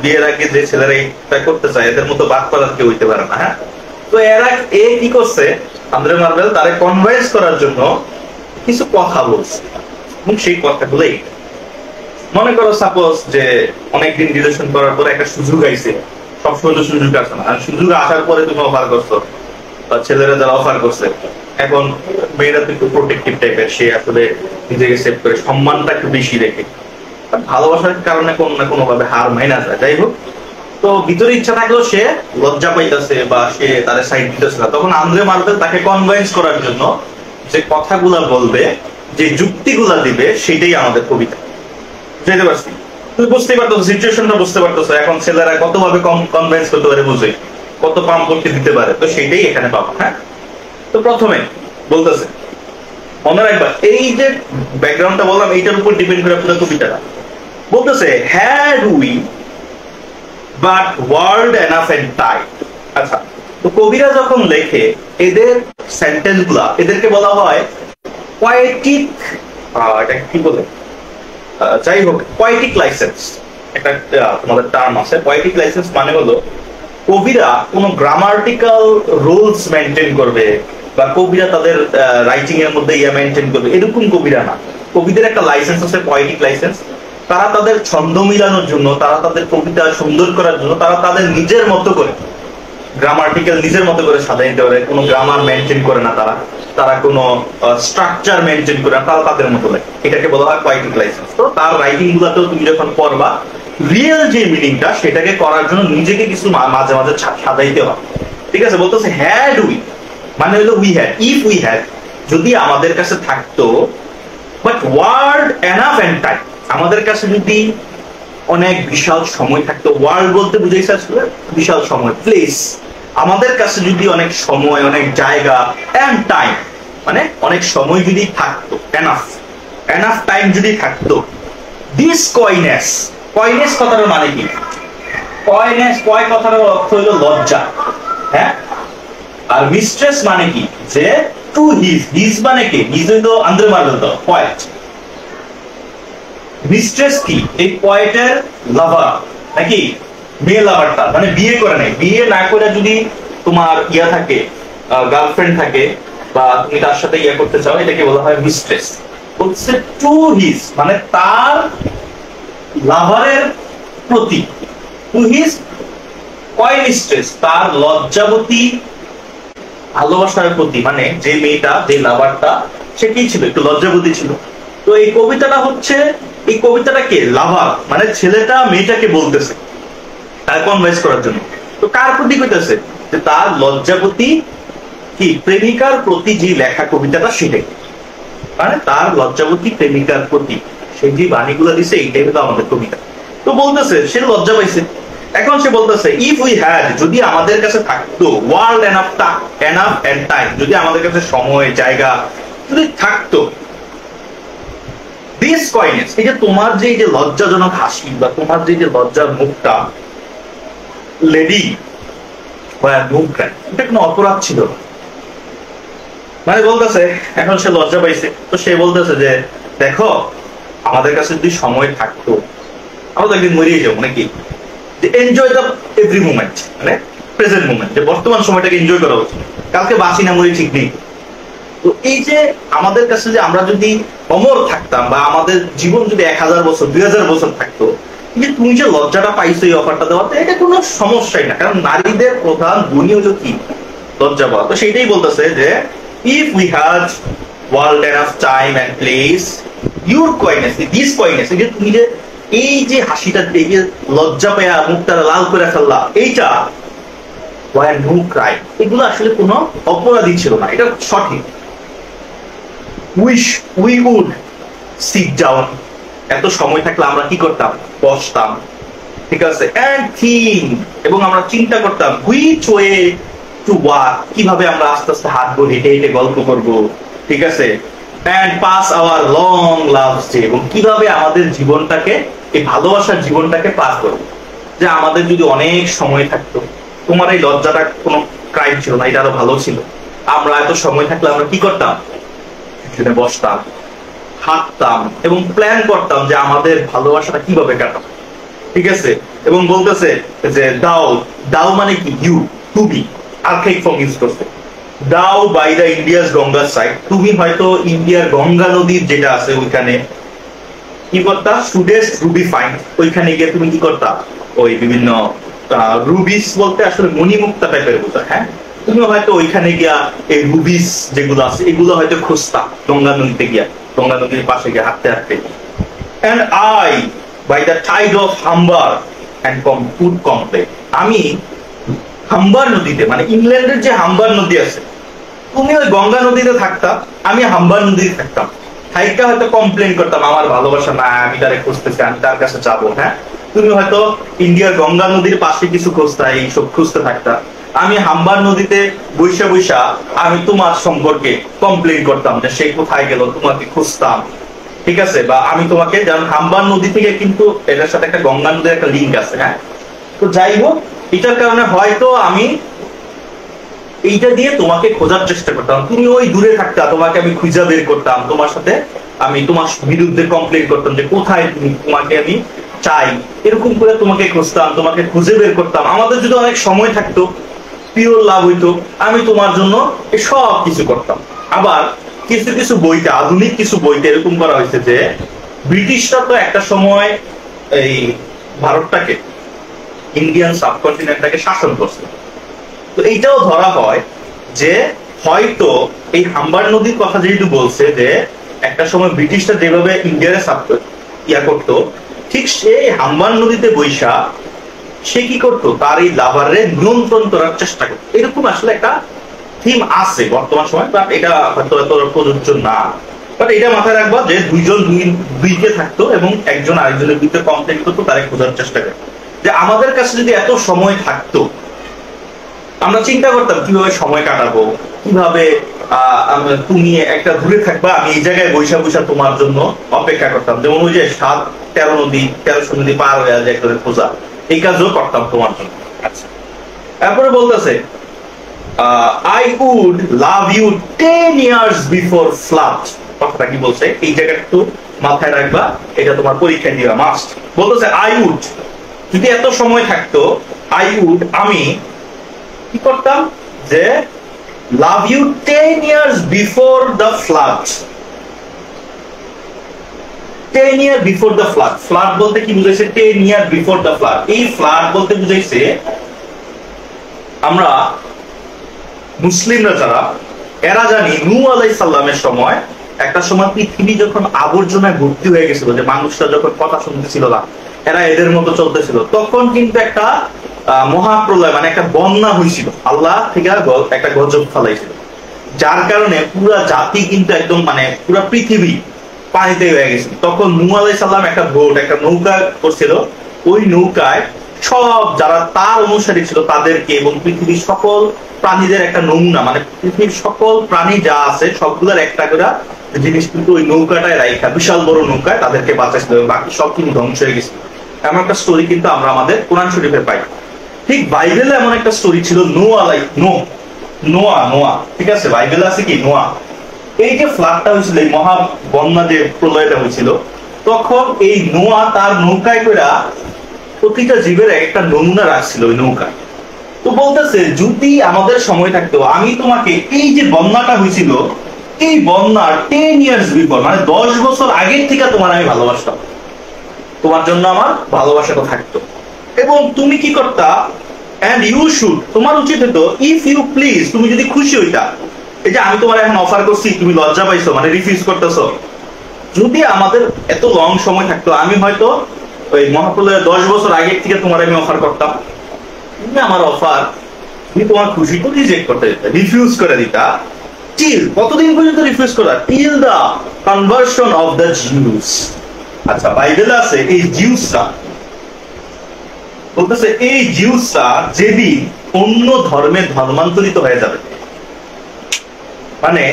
বিয়ের আগে যে ছেলেরা এটা করতে চায় এদের মতো বাদ করার কেউ হইতে পারে না। হ্যাঁ, তো এরা কি করছে, আন্দ্রে মার্বেল তারে কনভিন্স করার জন্য কিছু কথা বলছে, এবং সেই কথাগুলো মনে করো সাপোজ যে অনেকদিন রিলেশন করার পরে একটা সুযোগ আইছে, সবসময় তো সুযোগ আসে না, আর সুযোগ আসার পরে তুমি অফার করছো, বা ছেলেরা যারা অফার করছে, এখন মেয়েরা তো একটু প্রোটেক্টিভ টাইপের, সে আসলে নিজেকে সেভ করে সম্মানটা একটু বেশি রেখে, ভালোবাসার কারণে কোনো না কোনো ভাবে হার মাইনা যায়। যাই হোক, তো ভিতরে ইচ্ছা থাকলেও সে লজ্জা পাইতেছে বা সে তার সাইড দিতেছে না। তখন আন্দ্রে মার্বেল তাকে কনভিন্স করার জন্য যে কথাগুলা বলবে, যে যুক্তিগুলা দিবে, সেটাই আমাদের কবিতা। বুঝতে পারছি? তুমি বুঝতেই পারতেছো, সিচুয়েশনটা বুঝতে পারতেছো, এখন ছেলেরা কতভাবে কনভিন্স করতে পারে, বুঝে কত পাম্প করতে দিতে পারে, তো সেটাই এখানে পাবো। হ্যাঁ, তো প্রথমে বলতেছে, মনে রাখবা এই যে ব্যাকগ্রাউন্ডটা বললাম, এইটার উপর ডিপেন্ড করে পুরো কবিতাটা। বলতেছে had we but world enough and time. আচ্ছা, তো কবিরা যখন লেখে এদের সেন্টেন্স গুলা, এদেরকে বলা হয় পয়েটিক, এটা কি বলে, যাই হোক পয়েটিক লাইসেন্স একটা তোমাদের টার্ম আছে। পয়েটিক লাইসেন্স মানে হলো কবিরা কোন গ্রামাটিক্যাল রুলস মেনটেন করবে, বা কবিরা তাদের রাইটিং এর মধ্যে ইয়া মেনটেন করবে, এরকম কবিরা না। কবিদের একটা লাইসেন্স আছে, পয়েটিক লাইসেন্স। তারা তাদের ছন্দ মিলানোর জন্য, তারা তাদের কবিতা সুন্দর করার জন্য, তারা তাদের নিজের মতো করে গ্রামাটিক্যাল নিজের মতো করে সাজাইতে পারে, কোনো গ্রামার মেনটেন করে না তারা, তারা কোনো স্ট্রাকচার মেনটেন করে না, তারা তাদের মতো লাগে, এটাকে বলা হয় পয়েটিক লাইসেন্স। তো তার রাইটিং গুলাতেও তুমি যখন পড়বা, রিয়েল যে মিনিংটা সেটাকে করার জন্য নিজেকে কিছু মাঝে মাঝে সাজাইতে হয়। ঠিক আছে, বলতেছে হ্যাড উই মানে হলো we had, if we had, যদি আমাদের কাছে থাকতো, but world enough and time, আমাদের কাছে যদি অনেক বিশাল সময় থাকতো, ওয়ার্ল্ড বলতে বুঝাইছে আসলে বিশাল সময়, প্লেস, আমাদের কাছে যদি অনেক সময়, অনেক জায়গা, এন্ড টাইম মানে অনেক সময় যদি থাকতো, এনাফ এনাফ টাইম যদি থাকতো, দিস কয়নেস, কয়নেস কথাটার মানে কি? কয়নেস, কয় কথাটার অর্থ হলো লজ্জা। হ্যাঁ, আর মিস্ট্রেস মানে কি? যে টু হিজ, হিজ মানে কি? হিজ হইলো আন্দ্রে মার্বেল তো পয়েট। মিস্ট্রেস কি? এই পয়েটের লাভার নাকি মেয়ে লাভারটা, মানে বিয়ে করে নাই, বিয়ে না করে যদি তোমার ইয়া থাকে, গার্লফ্রেন্ড থাকে, বা তুমি তার সাথে ইয়া করতে চাও, এটাকে বলা হয় মিস্ট্রেস। বলছে টু হিজ, মানে তার লাভারের প্রতি, টু হিজ কয়মিস্ট্রেস, তার লজ্জাবতী ভালোবাসার প্রতি, মানে যে মেয়েটা, যে লাভারটা, সে কি ছিল, একটু লজ্জাবতী ছিল। তো এই কবিতাটা হচ্ছে, এই কবিতাটাকে লাভার মানে ছেলেটা মেয়েটাকে বলতেছে তার কনভাইন্স করার জন্য। তো কার প্রতি কইতেছে, যে তার লজ্জাবতী কি প্রেমিকার প্রতি যে লেখা কবিতাটা, সেটাই মানে তার লজ্জাবতী প্রেমিকার প্রতি সেই যে বাণীগুলো দিছে, এইটাই হলো আমাদের কবিতা। তো বলতেছে সে লজ্জা পাইছে। এখন সে বলতেছে ইফ উই হ্যাড, যদি আমাদের কাছে থাকতো, ওয়ার্ল্ড এনাফ এন্ড টাইম, যদি আমাদের কাছে সময় জায়গা যদি থাকতো, দিস কয়নেস, এই যে তোমার যে লজ্জাজনক হাসি বা তোমার যে লজ্জার মুখটা, লেডি মুখ, এটা কোনো অপরাধ ছিল না। মানে বলতেছে এখন সে লজ্জা পাইছে, তো সে বলতেছে যে দেখো আমাদের কাছে যদি সময় থাকতো, আমরা তো একদিন মরিয়ে যাবো নাকি, যে এনজয় দ্য এভরি মোমেন্ট, মানে প্রেজেন্ট মোমেন্ট, যে বর্তমান সময়টাকে এনজয় করা উচিত, কালকে বাঁচি না মরি ঠিক নেই। তো এই যে আমাদের কাছে যে আমরা যদি অমর থাকতাম, বা আমাদের জীবন যদি 1000 বছর 2000 বছর থাকতো, যে তুমি যে লজ্জাটা পাইছো এই অফারটা দেওয়াতে, এটা কোনো সমস্যাই না, কারণ নারীদের প্রধান গুণই হলো কি, লজ্জা পাওয়া। তো সেইটাই বলতেছে যে if we had world enough time and place, your coyness, this coyness, এই যে তুমি যে এই যে হাসিটা, এই যে লজ্জা পেয়া মুখটা লাল করে ফেললা, এইটা why no cry, এগুলো আসলে কোনো অপরাধী ছিল না, এটা সঠিক। we would sit down, এত সময় থাকলে আমরা কি করতাম, বসতাম, ঠিক আছে, and think, এবং আমরা চিন্তা করতাম, which way to walk, কিভাবে আমরা আস্তে আস্তে হাঁটবো, হেঁটে হেঁটে গল্প করব, ঠিক আছে, and pass our long lives day, এবং কিভাবে আমাদের জীবনটাকে, এই ভালোবাসার জীবনটাকে পাস করব। যে আমাদের যদি অনেক সময় থাকতো, তোমার এই লজ্জাটা কোনো ক্রাইম ছিল না, এটা আরো ভালো ছিল। আমরা এত সময় থাকলে আমরা কি করতাম, বসতাম, হাঁটতাম এবং প্ল্যান করতাম যে আমাদের ভালোবাসাটা কিভাবে কাটাবো, ঠিক আছে। এবং বলতেছে যে দাও, দাও মানে কি, ইউ, তুমি, আর্কাইক ফর্ম ইউজ করছে, thou by the India's Ganga side, তুমি হয়তো ইন্ডিয়ার গঙ্গা নদীর যেটা আছে ওইখানে কি করতা, স্টুডেন্টস রুবি ফাইন, ওইখানে গিয়ে তুমি কি করতা, ওই বিভিন্ন রুবিস বলতে আসলে মণিমুক্তা টাইপের বোঝা, হ্যাঁ, তুমি হয়তো ওইখানে গিয়া এই রুবিস যেগুলো আছে এগুলো হয়তো খুঁজতা, গঙ্গা নদীতে গিয়া, গঙ্গা নদীর পাশে গিয়ে হাঁটতে হাঁটতে। And I by the tide of Humber and would complain, আমি হাম্বার নদীতে, মানে ইংল্যান্ডের যে হাম্বার নদী আছে, তুমি ওই গঙ্গা নদীতে থাকতাম, আমি হাম্বার নদীতে থাকতাম, হাইকা হয়তো কমপ্লেন করতাম আমার ভালোবাসা না, আমি তারে খুঁজতেছি, আমি তার কাছে যাবো, হ্যাঁ, তুমি হয়তো ইন্ডিয়ার গঙ্গা নদীর পাশে কিছু খুঁজতা, এইসব খুঁজতে থাকতা, আমি হাম্বার নদীতে বৈশা বৈশা আমি তোমার সম্পর্কে কমপ্লেন করতাম যে সে কোথায় গেল, তোমাকে খুঁজতাম, ঠিক আছে, বা আমি তোমাকে, যেমন হাম্বার নদী থেকে কিন্তু এটার সাথে একটা গঙ্গা নদীর একটা লিঙ্ক আছে, হ্যাঁ। তো যাই হোক, এটার কারণে হয়তো আমি এইটা দিয়ে তোমাকে খোঁজার চেষ্টা করতাম, তুমি ওই দূরে থাকতা, তোমাকে আমি খুঁজে বের করতাম, তোমার সাথে আমি তোমার বিরুদ্ধে কমপ্লেন করতাম যে কোথায় তুমি, তোমাকে আমি চাই, এরকম করে তোমাকে খুঁজতাম, তোমাকে খুঁজে বের করতাম। আমাদের যদি অনেক সময় থাকতো, পিওর লাভ হইতো, আমি তোমার জন্য সব কিছু করতাম। আবার কিছু কিছু বইতে, আধুনিক কিছু বইতে এরকম করা হয়েছে যে ব্রিটিশরা তো একটা সময় এই ভারতটাকে, ইন্ডিয়ান সাবকন্টিনেন্টটাকে শাসন করছে। তো এইটাও ধরা হয় যে হয়তো এই হাম্বার নদীর কথা যেহেতু বলছে যে একটা সময় ব্রিটিশরা যেভাবে ইন্ডিয়ারে ইয়া করতো, ঠিক সেই হাম্বার নদীতে বৈশা সে কি করতো, তার এই লাভারে নিয়ন্ত্রণ করার চেষ্টা করতো। এরকম আসলে একটা থিম আছে বর্তমান সময়, বাট এটা হয়তো এত প্রযোজ্য না, বাট এটা মাথায় রাখবা যে দুইজন দুইকে থাকতো এবং একজন আরেকজনের বিরুদ্ধে কমপ্লেন করতো, তারে খোঁজার চেষ্টা করতো। যে আমাদের কাছে যদি এত সময় থাকতো, আমরা চিন্তা করতাম কিভাবে সময় কাটাবো, কিভাবে তুমি একটা দূরে থাকবা, আমি এই জায়গায় বৈশা বৈশা তোমার জন্য অপেক্ষা করতাম, যেমন ওই যে 7-13 নদী 1300 নদী পার হয়ে যায় করে খোঁজা, এই কাজও করতাম তোমার জন্য। আচ্ছা, তারপরে বলতেছে I would love you 10 years before flood, কথাটা কি বলছে এই জায়গাটা একটু মাথায় রাখবা, এটা তোমার পরীক্ষায় দিবা মাস্ট। বলতেছে I would, যদি এত সময় থাকতো, I would, আমি কি করতাম, যে love you 10 years before the flood, 10 year before the flood. Flood বলতে কি বুঝাইছে? 10 ইয়ার বিফোর দ্য ফ্লাড। এই ফ্লাড বলতে বুঝাইছে আমরা মুসলিমরা যারা, এরা জানি নূহ আলাইহিস সালামের সময় একটা সময় পৃথিবী যখন আবর্জনায় ভর্তি হয়ে গেছিল, যে মানুষরা যখন কথা শুনতেছিল না, এরা এদের মতো চলতেছিল, তখন কিন্তু একটা মহাপ্রলয় মানে একটা বন্যা হয়েছিল, আল্লাহ থেকে একটা গজব ফেলাইছিল, যার কারণে পুরা জাতি কিন্তু একদম মানে পুরা পৃথিবী পানিতে হয়ে গেছিল। তখন নূহ আলাইহিস সালাম একটা বোট, একটা নৌকা করছিল, ওই নৌকায় সব যারা তার অনুসারী ছিল তাদেরকে এবং পৃথিবীর সকল প্রাণীদের একটা নমুনা, মানে পৃথিবীর সকল প্রাণী যা আছে সবগুলোর একটা করে জিনিস কিন্তু ওই নৌকাটায় রাখা, বিশাল বড় নৌকায় তাদেরকে বাঁচাইছিল, বাকি সব কিন্তু ধ্বংস হয়ে গেছিল। এমন একটা স্টোরি কিন্তু আমরা আমাদের কোরআন শরীফে পাই। ঠিক বাইবেলে এমন একটা স্টোরি ছিল নোয়া, ঠিক আছে? বাইবেলে আছে কি নোয়া। এই যে ফ্লাডটা হয়েছিল, এই মহা বন্যা যে প্রলয়টা হয়েছিল, তখন এই নোয়া তার নৌকায় করে প্রতিটা জীবের একটা নমুনা রাখছিল ওই নৌকায়। তো বলতেছে যদি আমাদের সময় থাকতো, আমি তোমাকে এই যে বন্যাটা হয়েছিল, এই বন্যার 10 ইয়ার্স বিফোর মানে 10 বছর আগের থেকে তোমার আমি ভালোবাসতাম, তোমার জন্য আমার ভালোবাসাটা থাকতো, এবং তুমি কি করতা, এন্ড ইউ শুড, তোমার উচিত হতো, ইফ ইউ প্লিজ, তুমি যদি খুশি হইতা, এই যে আমি তোমার এখন অফার করছি, তুমি লজ্জা পাইছো মানে রিফিউজ করতেছো, যদি আমাদের এত লং সময় থাকতো, আমি হয়তো ওই মহাপ্রলয়ের 10 বছর আগের থেকে তোমার আমি অফার করতাম, তুমি আমার অফার, তুমি তোমার খুশি তো রিজেক্ট করতে দিতা, রিফিউজ করে দিতা। টিল, কতদিন পর্যন্ত রিফিউজ করা? Till the conversion of the Jews. আচ্ছা, বাইবেলে আছে এই জিউসরা, বলতেছে এই জিউসরা যেদিন অন্য ধর্মে ধর্মান্তরিত হয়ে যাবে, মানে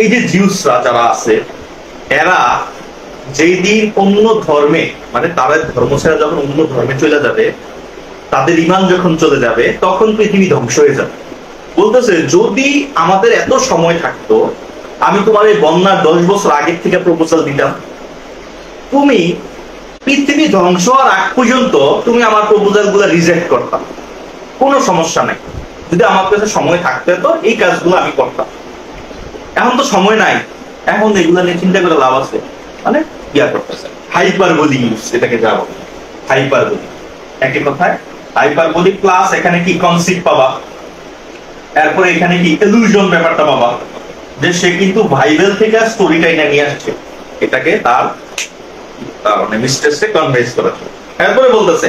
এই যে জিউসরা যারা আছে, এরা যেই দিন অন্য ধর্মে, মানে তারা ধর্ম ছেড়ে যখন অন্য ধর্মে চলে যাবে, তাদের ঈমান যখন চলে যাবে, তখন পৃথিবী ধ্বংস হয়ে যাবে। বলতেছে যদি আমাদের এত সময় থাকতো, আমি তোমার এই বন্যার 10 বছর আগের থেকে প্রপোজাল দিতাম, তুমি পৃথিবী ধ্বংস হওয়ার আগ পর্যন্ত তুমি আমার প্রপোজাল গুলো রিজেক্ট করতাম, কোনো সমস্যা নাই। যদি আমার কাছে সময় থাকতো তো এই কাজগুলো আমি করতাম। এখন তো সময় নাই, এখন এগুলো নিয়ে চিন্তা করে লাভ আছে, মানে ইয়া করতেছে হাইপারবোলি ইউজ, এটাকে যাবো হাইপারবোলি। একই কথায় হাইপারবোলিক প্লাস এখানে কি কনসেপ্ট পাবা, এরপরে এখানে কি ইলুশন ব্যাপারটা পাবা, যে সে কিন্তু বাইবেল থেকে স্টোরিটা এনে নিয়ে আসছে, এটাকে তার মানে মিস্টেসে কনভেন্স করেছে। এরপরে বলতেছে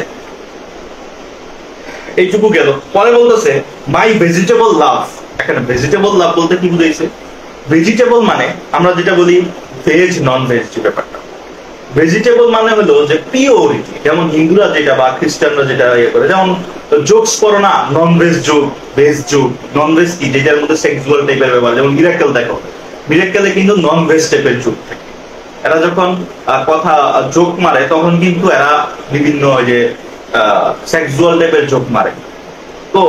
এইটুকু গেল, পরে বলতেছে মাই ভেজিটেবল লাভ। এখানে ভেজিটেবল লাভ বলতে কি বুঝাইছে? ভেজিটেবল মানে আমরা যেটা বলি ভেজ নন ভেজ ব্যাপারটা, ভেজিটেবল মানে হলো যে পিওরিটি, যেমন হিন্দুরা যেটা বা খ্রিস্টানরা যেটা ইয়ে করে, যেমন জোকস করো না, non veg joke, veg joke. Non veg কি? যেটার মধ্যে সেক্সুয়াল টাইপের ব্যাপার, যেমন মিরাক্কেল দেখো, মিরাক্কেলে কিন্তু নন ভেজ টাইপের জোক থাকে। এরা যখন কথা জোক মারে তখন কিন্তু এরা বিভিন্ন ওই যে সেক্সুয়াল টাইপের জোক মারে। তো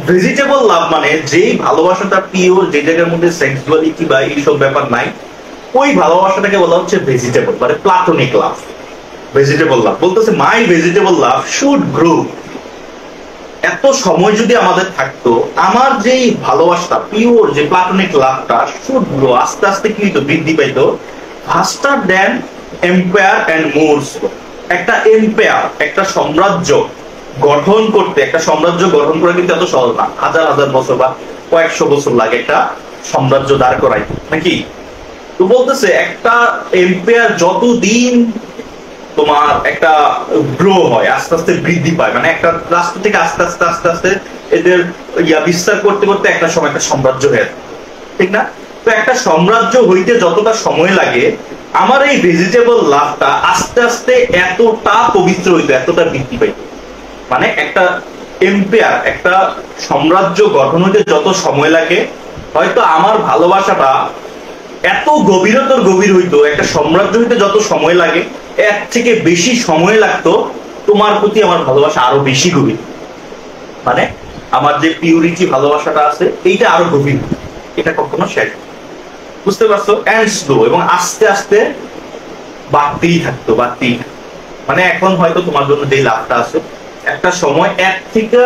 ভেজিটেবল লাভ মানে যেই ভালোবাসাটা পিওর, যে জায়গার মধ্যে সেক্সুয়ালিটি বা এইসব ব্যাপার নাই, ওই ভালোবাসাটাকে বলা হচ্ছে ভেজিটেবল, মানে প্লাটোনিক লাভ। ভেজিটেবল লাভ বলতেছে মাই ভেজিটেবল লাভ শুড গ্রো। এত সময় যদি আমাদের থাকতো, আমার যেই ভালোবাসা পিওর যে প্লাটোনিক লাভটা শুড গ্রো, আস্তে আস্তে কি হইতো? বৃদ্ধি পাইতো, ফাস্টার দেন এম্পায়ার এন্ড মোরস। একটা এম্পায়ার, একটা সাম্রাজ্য গঠন করতে, একটা সাম্রাজ্য গঠন করা কিন্তু এত সহজ না, হাজার হাজার বছর বা কয়েকশো বছর লাগে একটা সাম্রাজ্য দাঁড় করাই, নাকি? তো বলতেছে একটা এম্পায়ার যতদিন তোমার একটা গ্রো হয়, আস্তে আস্তে বৃদ্ধি পায়, মানে একটা রাষ্ট্র থেকে আস্তে আস্তে আস্তে আস্তে এদের বিস্তার করতে করতে একটা সময় একটা সাম্রাজ্য হয়ে, ঠিক না? তো একটা সাম্রাজ্য হইতে যতটা সময় লাগে, আমার এই ভেজিটেবল লাভটা আস্তে আস্তে এতটা পবিত্র হইতো, এতটা বৃদ্ধি পাইতো। মানে একটা এম্পায়ার, একটা সাম্রাজ্য গঠন হইতে যত সময় লাগে, হয়তো আমার ভালোবাসাটা এত গভীরতর গভীর হইতো, একটা সাম্রাজ্য হইতে যত সময় লাগে এর থেকে বেশি সময় লাগতো তোমার প্রতি আমার ভালোবাসা আরো বেশি গভীর, মানে আমার যে পিউরিটি ভালোবাসাটা আছে এইটা আরো গভীর, এটা কখনো শেষ, বুঝতে পারছো? এন্ড স্লো, এবং আস্তে আস্তে বাড়তেই থাকতো, বাড়তেই থাকতো। মানে এখন হয়তো তোমার জন্য যে লাভটা আছে, একটা সময় এক থেকে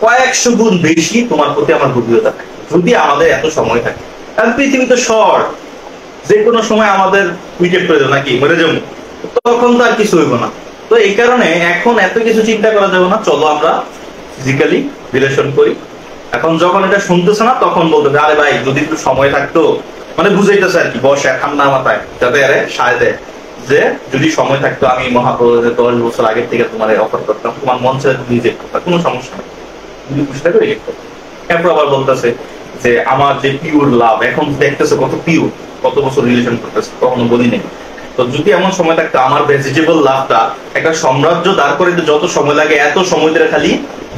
কয়েকশো গুণ বেশি তোমার প্রতি আমার গভীরতা থাকে, যদি আমাদের এত সময় থাকে। কারণ পৃথিবী তো শর্ট, যে কোনো সময় আমাদের উইকেট করে দেবো, নাকি মরে যাবো, তখন তো আর কিছু হইব না। তো এই কারণে এখন এত কিছু চিন্তা করা যাবে না, চলো আমরা ফিজিক্যালি রিলেশন করি। এখন যখন এটা শুনতেছে না তখন বলতেছে আরে ভাই যদি একটু সময় থাকতো, মানে বুঝাইতেছে আর কি, বসে ঠান্ডা মাথায় যাতে আরে সায় দেয় যে যদি সময় থাকতো আমি মহাপ্রভুদের 10 বছর আগের থেকে তোমার অফার করতাম, তোমার মন ছেড়ে নিজে করতাম, কোনো সমস্যা নেই, যদি খুশি থাকো রিজেক্ট করো। এরপর আবার বলতেছে যে আমার যে পিওর লাভ, এখন দেখতেছে কত পিওর, কত বছর রিলেশন করতেছে, কখনো বলি নেই। তো যদি এমন সময় থাকতো আমার ভেজিটেবল লাভটা একটা সাম্রাজ্য দাঁড় করে যত সময় লাগে এত সময় ধরে খালি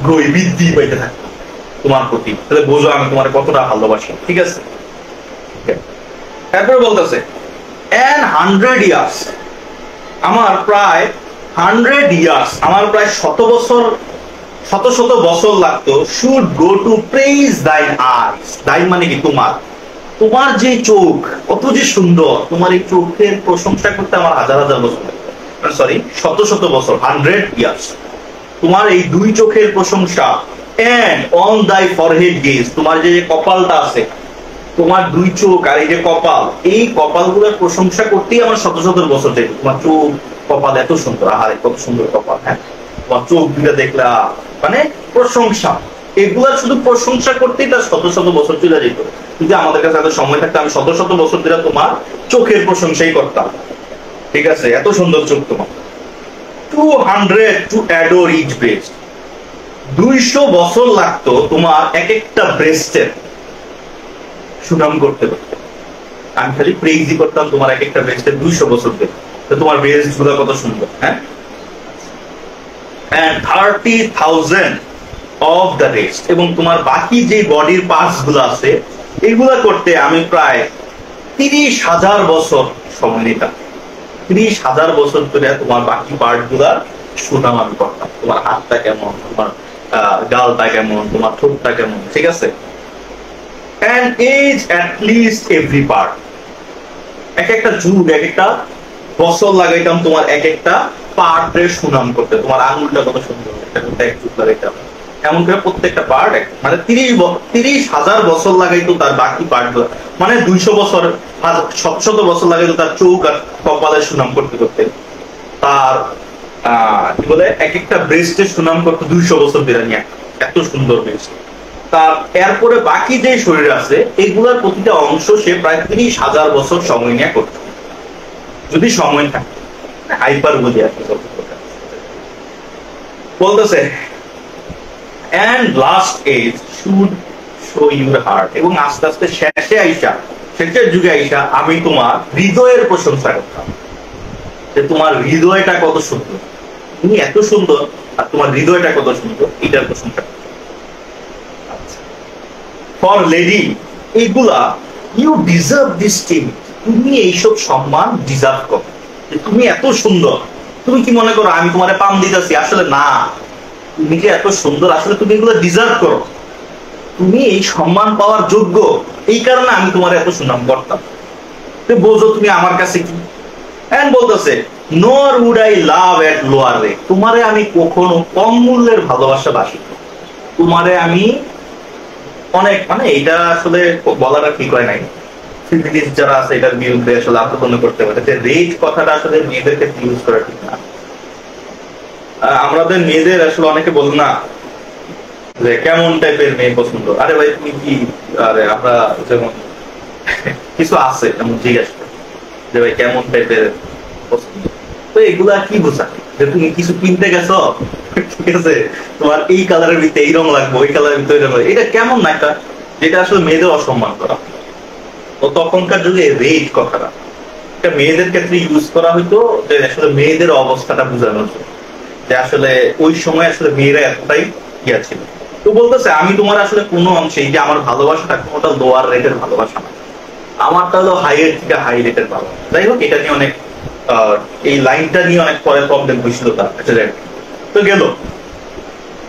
গ্রোই বৃদ্ধি পাইতে থাকতো তোমার প্রতি, তাহলে বোঝো আমি তোমার কতটা ভালোবাসি। ঠিক আছে, তারপরে বলতেছে and 100 years, আমার প্রায় 100 years, আমার প্রায় 100 বছর, শত শত বছর লাগতো should go to praise thine eyes, thine মানে কি তোমার, তোমার যে চোখ কত যে সুন্দর, তোমার এই চোখের প্রশংসা করতে আমার হাজার হাজার বছর লাগতো, সরি শত শত বছর, 100 years, তোমার এই দুই চোখের প্রশংসা, and on thy forehead gaze, তোমার যে কপালটা আছে, তোমার দুই চোখ আর এই যে কপাল, এই কপালগুলোর প্রশংসা করতেই আমার শত শত বছর যেত। তোমার চোখ কপাল এত সুন্দর, আহারে কত সুন্দর কপাল, হ্যাঁ তোমার চোখ দুইটা দেখলা, মানে প্রশংসা, এগুলার শুধু প্রশংসা করতেই তার শত শত বছর চলে যেত। যদি আমাদের কাছে এত সময় থাকতো আমি শত শত বছর ধরে তোমার চোখের প্রশংসাই করতাম। ঠিক আছে, এত সুন্দর চোখ তোমার। 200 to adore each breast, 200 বছর লাগতো তোমার এক একটা ব্রেস্টের সুনাম করতে করতে, আমি খালি প্রেইজই করতাম তোমার এক একটা ব্রেস্টের 200 বছর ধরে, তো তোমার ব্রেস্ট গুলো কত সুন্দর, হ্যাঁ। and 30,000 of the rest, এবং তোমার বাকি যে বডির পার্টস গুলো আছে এগুলা করতে আমি প্রায় 30,000 বছর সময় নিতাম। 30,000 বছর ধরে তোমার বাকি পার্ট গুলার সুনাম আমি করতাম, তোমার হাতটা কেমন, তোমার গালটা কেমন, তোমার ঠোঁটটা কেমন, ঠিক আছে। and age at least every part, এক একটা যুগ এক একটা বছর লাগাইতাম তোমার এক একটা পার্টের সুনাম করতে, তোমার আঙুলটা কত সুন্দর, এক যুগ লাগাইতাম, এমন করে প্রত্যেকটা পার্ট মানে 30,000 বছর লাগাইতো তার বাকি পার্ট গুলো, মানে 200 বছর, শত শত বছর লাগাইতো তার চোখ আর কপালের সুনাম করতে করতে, তার কি বলে এক একটা ব্রেস্টের সুনাম করতে 200 বছর ধরে নিয়ে, এত সুন্দর ব্রেস্ট। তার এরপরে বাকি যে শরীর আছে এগুলার প্রতিটা অংশ সে প্রায় 30,000 বছর সময় নিয়ে করত, যদি সময় থাকে, হাইপার বলি আর কি বলতেছে। and last age should show your heart, এবং আস্তে আস্তে শেষে আইসা, শেষের যুগে আইসা আমি তোমার হৃদয়ের প্রশংসা করতাম, যে তোমার হৃদয়টা কত সুন্দর, তুমি এত সুন্দর আর তোমার হৃদয়টা কত সুন্দর, এটার প্রশংসা করতাম। ফর লেডি, এইগুলা ইউ ডিজার্ভ দিস থিং, তুমি এইসব সম্মান ডিজার্ভ করো, যে তুমি এত সুন্দর। তুমি কি মনে করো আমি তোমারে পাম দিতেছি? আসলে না, তুমি যে এত সুন্দর, আসলে তুমি এগুলো ডিজার্ভ করো, তুমি এই সম্মান পাওয়ার যোগ্য, এই কারণে আমি তোমার এত সুনাম করতাম। বোঝো তুমি আমার কাছে কি। এন্ড বলতেছে nor would I love at lower rate, তোমারে আমি কখনো কম মূল্যের ভালোবাসা বাসি, তোমারে আমি অনেক, মানে এটা আসলে বলাটা ঠিক হয় নাই, ফিজিক্যালিস্ট যারা আছে এটার বিরুদ্ধে আসলে আন্দোলন করতে পারে, যে রেট কথাটা আসলে মেয়েদের ক্ষেত্রে ইউজ করা ঠিক না। আমাদের মেয়েদের আসলে অনেকে বল না যে কেমন টাইপের মেয়ে পছন্দ, আরে ভাই তুমি কি, আরে আমরা যেমন কিছু আছে যেমন জিজ্ঞাসা করি যে ভাই কেমন টাইপের পছন্দ, তো এগুলা কি বোঝায় যে তুমি কিছু কিনতে গেছো, ঠিক আছে, তোমার এই কালারের ভিতরে এই রং লাগবে, ওই কালারের ভিতরে এই রং লাগবে, এটা কেমন না একটা, যেটা আসলে মেয়েদের অসম্মান করা। তো তখনকার যুগে রেট কথাটা এটা মেয়েদের ক্ষেত্রে ইউজ করা হইতো, যে আসলে মেয়েদের অবস্থাটা বোঝানোর জন্য, যে আসলে ওই সময় আসলে মেয়েরা এতটাই ইয়া ছিল। তো বলতেছে আমি তোমার আসলে কোনো অংশে, যে আমার ভালোবাসাটা কোনোটা লোয়ার রেটের ভালোবাসা না, আমারটা হলো হাইয়ের থেকে হাই রেটের ভালোবাসা। যাই হোক, এটা নিয়ে অনেক এই লাইনটা নিয়ে অনেক পরে প্রবলেম হয়েছিল তার, তো গেল।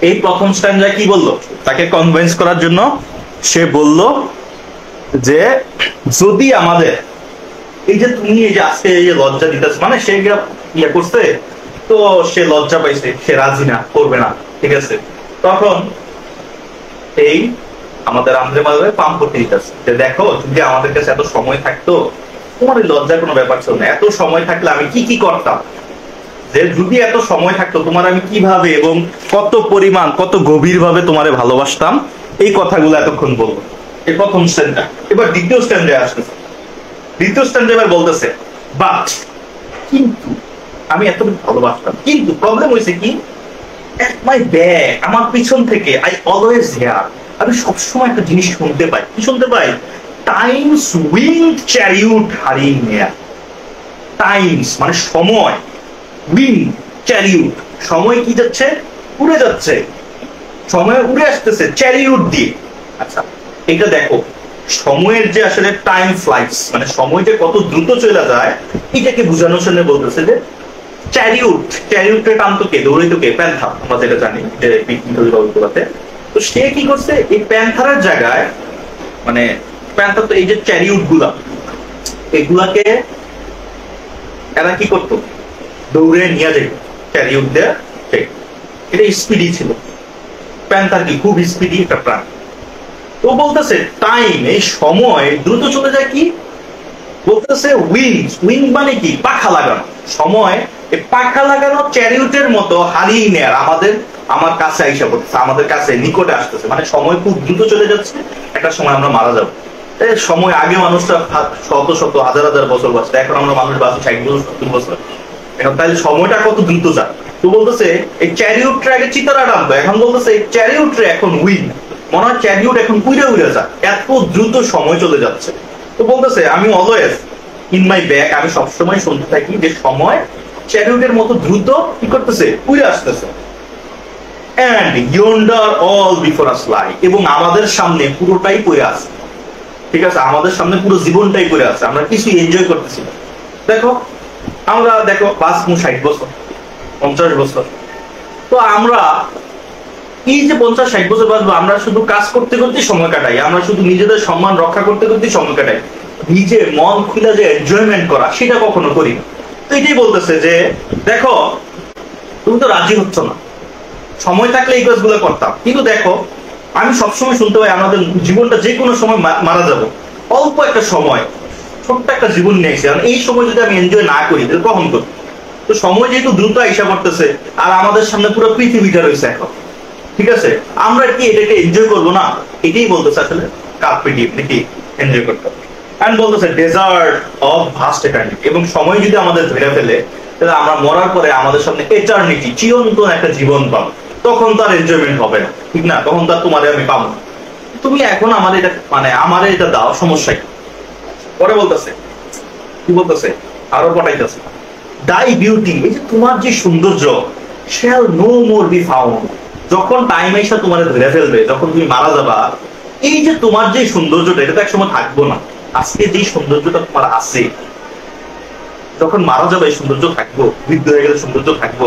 এই প্রথম স্ট্যান্ডা কি বললো তাকে কনভিন্স করার জন্য, সে বলল যে যদি আমাদের এই যে তুমি এই যে আজকে এই যে লজ্জা দিতেছ, মানে সে ইয়ে করছে, তো সে লজ্জা পাইছে, সে রাজি না, করবে না, ঠিক আছে। তখন এই আমাদের আন্দ্রে মালবে পাম্প করতে দিতেছে, যে দেখো যদি আমাদের কাছে এত সময় থাকতো, তোমার এই লজ্জার কোনো ব্যাপার ছিল না, এত সময় থাকলে আমি কি কি করতাম, যে যদি এত সময় থাকতো তোমার আমি কিভাবে এবং কত পরিমাণ কত গভীর ভাবে তোমারে ভালোবাসতাম, এই কথাগুলো এতক্ষণ বলবো। এই প্রথম স্ট্যান্ডটা। এবার দ্বিতীয় স্ট্যান্ডে আসতেছে। দ্বিতীয় স্ট্যান্ডে এবার বলতেছে বাট, কিন্তু আমি এত ভালোবাসতাম, কিন্তু প্রবলেম হয়েছে কি, at my back, আমার পিছন থেকে আই অলওয়েজ হেয়ার, আমি সবসময় একটা জিনিস শুনতে পাই। কি শুনতে পাই? Times wind chariot hurrying here. Times মানে সময়, উইন্ড চ্যারিউট সময় কি যাচ্ছে, উড়ে যাচ্ছে, সময় উড়ে আসতেছে চ্যারিউট দিয়ে। আচ্ছা এটা দেখো, সময়ের যে আসলে টাইম ফ্লাইটস মানে সময় যে কত দ্রুত চলে যায়, এটাকে বোঝানোর জন্য বলতেছে যে চ্যারিউট। চ্যারিউটের টানতো কে, দৌড়িত কে? প্যান্থার। আমরা যেটা জানি যে গল্পটাতে। তো সে কি করছে, এই প্যান্থারের জায়গায় মানে প্যান্থার তো এই যে চ্যারিউট গুলা, এগুলাকে এরা কি করতো, দৌড়ে নিয়ে যেত চ্যারিউট দিয়ে। এটা স্পিডি ছিল। প্যান্থার কি খুব স্পিডি একটা প্রাণ। তো বলতেছে টাইম এই সময় দ্রুত চলে যায়, কি বলতেছে উইংস। উইং মানে কি, পাখা লাগানো। সময় এই পাখা লাগানো চ্যারিউটের মতো হারিয়ে নেয়ার আমার কাছে আইসা পড়তেছে, আমাদের কাছে নিকটে আসতেছে। মানে সময় খুব দ্রুত চলে যাচ্ছে, একটা সময় আমরা মারা যাবো। সময় আগে মানুষটা শত শত হাজার হাজার বছর বাঁচত, এখন আমরা মানুষ বাঁচি 60 বছর 70 বছর। এখন তাহলে সময়টা কত দ্রুত যায়। তো বলতেছে এই চ্যারিউটটা আগে চিতারা টানতো, এখন বলতেছে এই চ্যারিউটরে এখন উইং, মনে হয় চ্যারিউট এখন উড়ে উড়ে যায়, এত দ্রুত সময় চলে যাচ্ছে। তো বলতেছে আমি অলওয়েজ ইন মাই ব্যাক, আমি সবসময় শুনতে থাকি যে সময় চ্যারিউটের মতো দ্রুত কি করতেছে, উড়ে আসতেছে। এন্ড ইয়ন্ডার অল বিফোর আস লাই, এবং আমাদের সামনে পুরোটাই পড়ে আছে। ঠিক আছে, আমাদের সামনে পুরো জীবনটাই পড়ে আছে, আমরা কিছু এনজয় করতেছি। দেখো আমরা দেখো 60 বছর 50 বছর, তো আমরা এই যে 50-60 বছর বাঁচবো, আমরা শুধু কাজ করতে করতে সময় কাটাই, আমরা শুধু নিজেদের সম্মান রক্ষা করতে করতে সময় কাটাই, নিজে মন খুলে যে এনজয়মেন্ট করা সেটা কখনো করি না। তো এটাই বলতেছে যে দেখো তুমি তো রাজি হচ্ছ না, সময় থাকলে এই কাজগুলো করতাম, কিন্তু দেখো আমি সবসময় শুনতে পাই আমাদের জীবনটা যে কোনো সময় মারা যাব, অল্প একটা সময়, ছোট্ট একটা জীবন নিয়েছি, এই সময় যদি আমি এনজয় না করি তাহলে কখন করবো? তো সময় যেহেতু দ্রুত আইসা পড়তেছে আর আমাদের সামনে পুরো পৃথিবীটা রয়েছে এখন, ঠিক আছে, আমরা কি এটাকে এনজয় করবো না? এটাই বলতেছে আসলে কার্পে ডিম নাকি এনজয় করতে হবে। এন্ড বলতেছে ডেজার্ট অফ ভাস্ট এটার্নিটি, এবং সময় যদি আমাদের ধরে ফেলে তাহলে আমরা মরার পরে আমাদের সামনে এটার্নিটি, চিরন্তন একটা জীবন পাবো, তখন তার এনজয়মেন্ট হবে না, ঠিক না? তখন তার তোমারে আমি পাবো না, তুমি এখন আমার এটা মানে আমারে এটা দাও, সমস্যা কি? পরে বলতেছে কি বলতেছে, আরো পটাইতেছে ডাই বিউটি, এই যে তোমার যে সৌন্দর্য, shall no more be found, যখন টাইম এসে তোমার ধরে ফেলবে, যখন তুমি মারা যাবা, এই যে তোমার যে সৌন্দর্যটা, এটা তো একসময় থাকবো না। আজকে যে সৌন্দর্যটা তোমার আছে, যখন মারা যাবে এই সৌন্দর্য থাকবো, বৃদ্ধ হয়ে গেলে সৌন্দর্য থাকবো।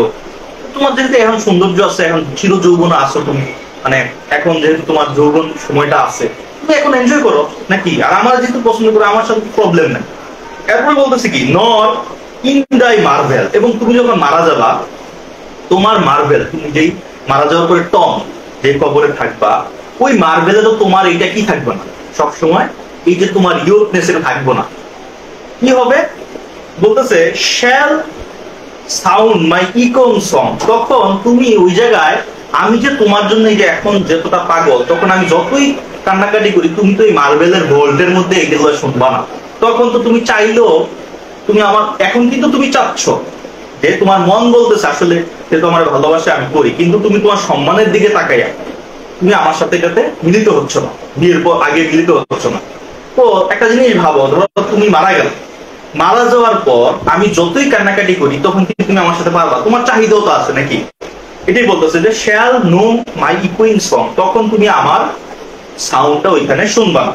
তোমার যেহেতু এখন সৌন্দর্য আছে, এখন চির যৌবন আছো তুমি, মানে এখন যেহেতু তোমার যৌবন সময়টা আছে, তুমি এখন এনজয় করো নাকি? আর আমার যেহেতু পছন্দ করো, আমার সাথে প্রবলেম নাই। এরপরে বলতেছে কি নট ইন দাই মার্ভেল, এবং তুমি যখন মারা যাবা, তোমার মার্ভেল, তুমি যেই মারা যাওয়ার পরে টম যে কবরে থাকবা, ওই মার্ভেলে তো তোমার এইটা কি থাকবে না, সবসময় এই যে তোমার ইয়ুথনেস এটা থাকবো না। কি হবে বলতেছে শ্যাল সাউন্ড মাই ইকোন সং, তখন তুমি ওই জায়গায়, আমি যে তোমার জন্য এই যে এখন যতটা পাগল, তখন আমি যতই কান্নাকাটি করি, তুমি তো এই মার্বেলের ভোল্টের মধ্যে এগুলো শুনবা না। তখন তো তুমি চাইলেও তুমি আমার, এখন কিন্তু তুমি চাচ্ছ যে তোমার মন বলতেছে আসলে যে তোমার ভালোবাসা আমি করি, কিন্তু তুমি তোমার সম্মানের দিকে তাকাইয়া তুমি আমার সাথে এটাতে মিলিত হচ্ছ না, বিয়ের পর আগে মিলিত হচ্ছ না। তো একটা জিনিস ভাবো, ধরো তুমি মারা গেল, মারা যাওয়ার পর আমি যতই কান্নাকাটি করি, তখন কিন্তু তুমি আমার সাথে পারবা, তোমার চাহিদাও তো আছে নাকি? এটাই বলতেছে যে শ্যাল নো মাই ইকুইন সং, তখন তুমি আমার সাউন্ডটা ওইখানে শুনবা না।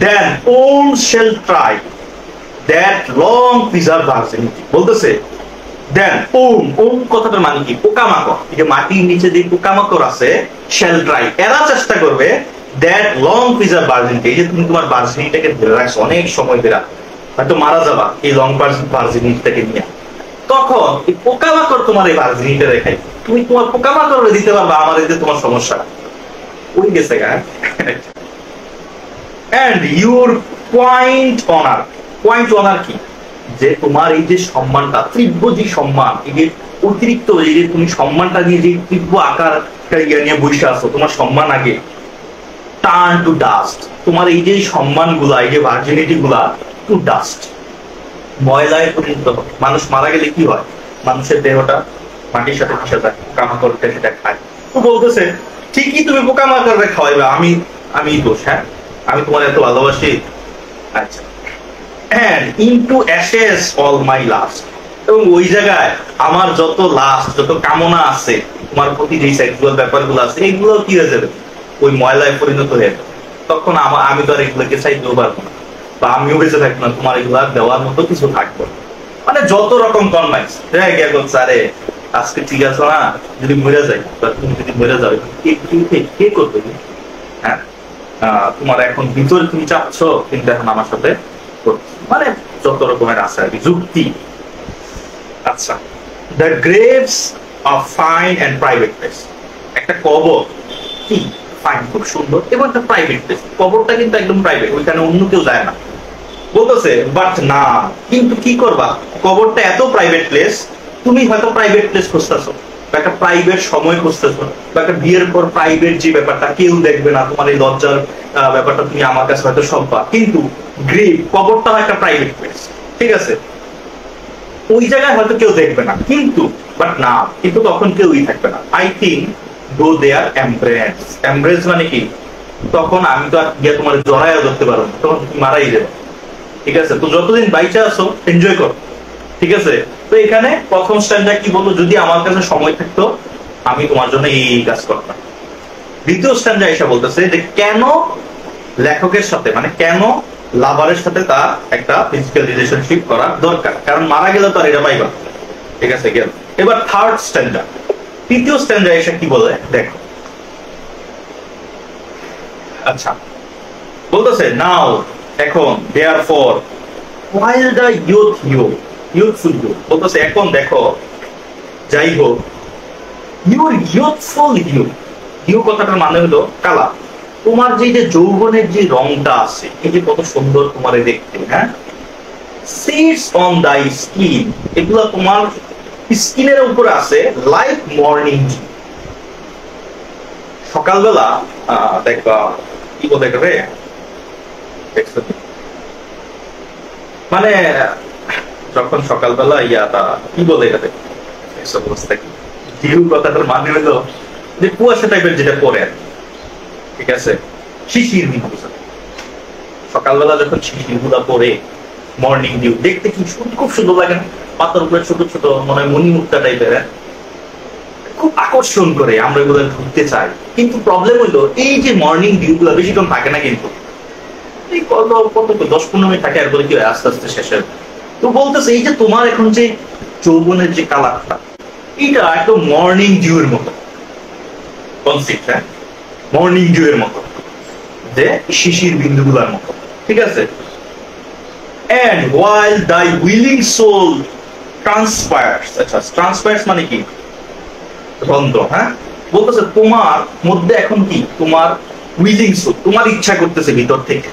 Then all shall try that long preserve virginity, বলতেছে দেন ওম, ওম কথাটার মানে কি? পোকামাকড়, এই যে মাটির নিচে যে পোকামাকড় আছে, শেল ট্রাই, এরা চেষ্টা করবে দ্যাট লং প্রিজার্ভ ভার্জিনিটি, এই যে তুমি তোমার ভার্জিনিটিটাকে ধরে রাখছো অনেক সময় ধরে, হয়তো মারা যাবা এই লং ভার্জিনিটিটাকে নিয়ে, তখন এই পোকামাকড় তোমার এই ভার্জিনিটি রেখাই, তুমি তোমার পোকামাকড় দিতে পারবা আমার এতে তোমার সমস্যা ওই গেছে গা। And your point honour, point honour কি? যে তোমার এই যে সম্মানটা, তীব্র যে সম্মান, এই যে অতিরিক্ত এই যে তুমি সম্মানটা নিয়ে যে তীব্র আকার ইয়া নিয়ে বসে আছো, তোমার সম্মান আগে টার্ন টু ডাস্ট। তোমার এই যে সম্মান গুলা, এই যে ভার্জিনিটি গুলা টু ডাস্ট, ময়লায় পরিণত হবে। মানুষ মারা গেলে কি হয়? মানুষের দেহটা মাটির সাথে মিশে যায়, পোকামাকড় সেটা খায়। তো বলতেছে ঠিকই তুমি পোকামাকড়ে খাওয়াইবে, আমি দোষ? হ্যাঁ, আমি তোমার এত ভালোবাসি। আচ্ছা, and into ashes all my lust, এবং ওই জায়গায় আমার যত লাস্ট, যত কামনা আছে তোমার প্রতি, যে সেক্সুয়াল ব্যাপারগুলো আছে, এগুলো কি হয়ে যাবে? ওই ময়লায় পরিণত হয়ে যাবে। তখন আমি তো আর এগুলোকে চাইতেও পারবো না, বা আমিও বেঁচে থাকবো না, তোমার এগুলা দেওয়ার মতো কিছু থাকবো না। মানে যত রকম কনভাইন্স, আরে আজকে ঠিক আছে না, যদি মরে যাই বা তুমি যদি মরে যাও কে করবে? হ্যাঁ, তোমার এখন ভিতরে তুমি চাচ্ছ, কিন্তু এখন আমার সাথে মানে যত রকমের আছে আর কি যুক্তি। আচ্ছা, the graves of fine and private place. একটা কবর কি ফাইন, খুব সুন্দর, এবং একটা প্রাইভেট প্লেস। কবরটা কিন্তু একদম প্রাইভেট, ওইখানে অন্য কেউ যায় না। বলতেছে বাট না, কিন্তু কি করবা, কবরটা এত প্রাইভেট প্লেস, তুমি হয়তো প্রাইভেট প্লেস খুঁজতেছো, বা একটা প্রাইভেট সময় খুঁজতেছো, বা একটা বিয়ের পর প্রাইভেট যে ব্যাপারটা, কেউ দেখবে না, তোমার এই লজ্জার ব্যাপারটা তুমি আমার কাছে হয়তো সব্বা। কিন্তু গ্রেভ, কবরটা হয় একটা প্রাইভেট প্লেস, ঠিক আছে? ওই জায়গায় হয়তো কেউ দেখবে না, কিন্তু বাট না, কিন্তু তখন কেউই থাকবে না। I think go there embrace. Embrace মানে কি? তখন আমি তো গিয়ে তোমার জড়াইয়া ধরতে পারবো না, তখন তুমি মারাই যাবে, ঠিক আছে? তো যতদিন বাইচা আছো এনজয় করো, ঠিক আছে? তো এখানে প্রথম স্ট্যান্ডার্ড কি বলবো, যদি আমার কাছে সময় থাকতো আমি তোমার জন্য এই কাজ করতাম। দ্বিতীয় স্ট্যান্ডার্ড এসে বলতেছে যে কেন লেখকের সাথে, মানে কেন লাভারের সাথে তার একটা ফিজিক্যাল রিলেশনশিপ করা দরকার, কারণ মারা গেলে তো আর এটা পাইবা, ঠিক আছে? গেল। এবার থার্ড স্ট্যান্ডার্ড, তৃতীয় স্ট্যান্ডার্ড এসে কি বলে দেখো। আচ্ছা, বলতেছে নাও, এখন, therefore while the youthful you, বলতেছে এখন দেখো, যাই হোক, your youthful you কথাটার মানে হলো কালা। তোমার যে যৌবনের যে রংটা আছে, এই যে কত সুন্দর তোমার দেখতে, হ্যাঁ, seeds on thy skin, এগুলা তোমার স্কিনের উপরে আছে, লাইক মর্নিং, সকালবেলা দেখবা কি বলে রে, মানে যখন সকালবেলা ইয়াটা কি বলে এটাতে, কথাটার মানে হলো যে কুয়াশা টাইপের যেটা পরে, ঠিক আছে? শিশির দিন, সকালবেলা যখন শিশির গুলা পরে, মর্নিং ডিউ দেখতে কি খুব সুন্দর লাগে না? পাতার উপরে ছোট ছোট মনে হয় মণিমুক্তা টাইপের, খুব আকর্ষণ করে, আমরা এগুলো ঘুরতে চাই। কিন্তু প্রবলেম হইলো এই যে মর্নিং ডিউ গুলা বেশিক্ষণ থাকে না, কিন্তু এই কত 10-15 মিনিট থাকে, এরপরে কি আস্তে আস্তে শেষ হয়। তো বলতেছে এই যে তোমার এখন যে যৌবনের যে কালারটা, এটা একদম মর্নিং ডিউ এর মতো কনসেপ্ট, হ্যাঁ, মর্নিং ডিউ এর মতো, যে শিশির বিন্দুগুলোর মতো, ঠিক আছে? and while thy willing soul transpires, আচ্ছা, transpires মানে কি? রন্ধ্র, হ্যাঁ? বলতেছে তোমার মধ্যে এখন কি, তোমার উইলিং সোল, তোমার ইচ্ছা করতেছে ভিতর থেকে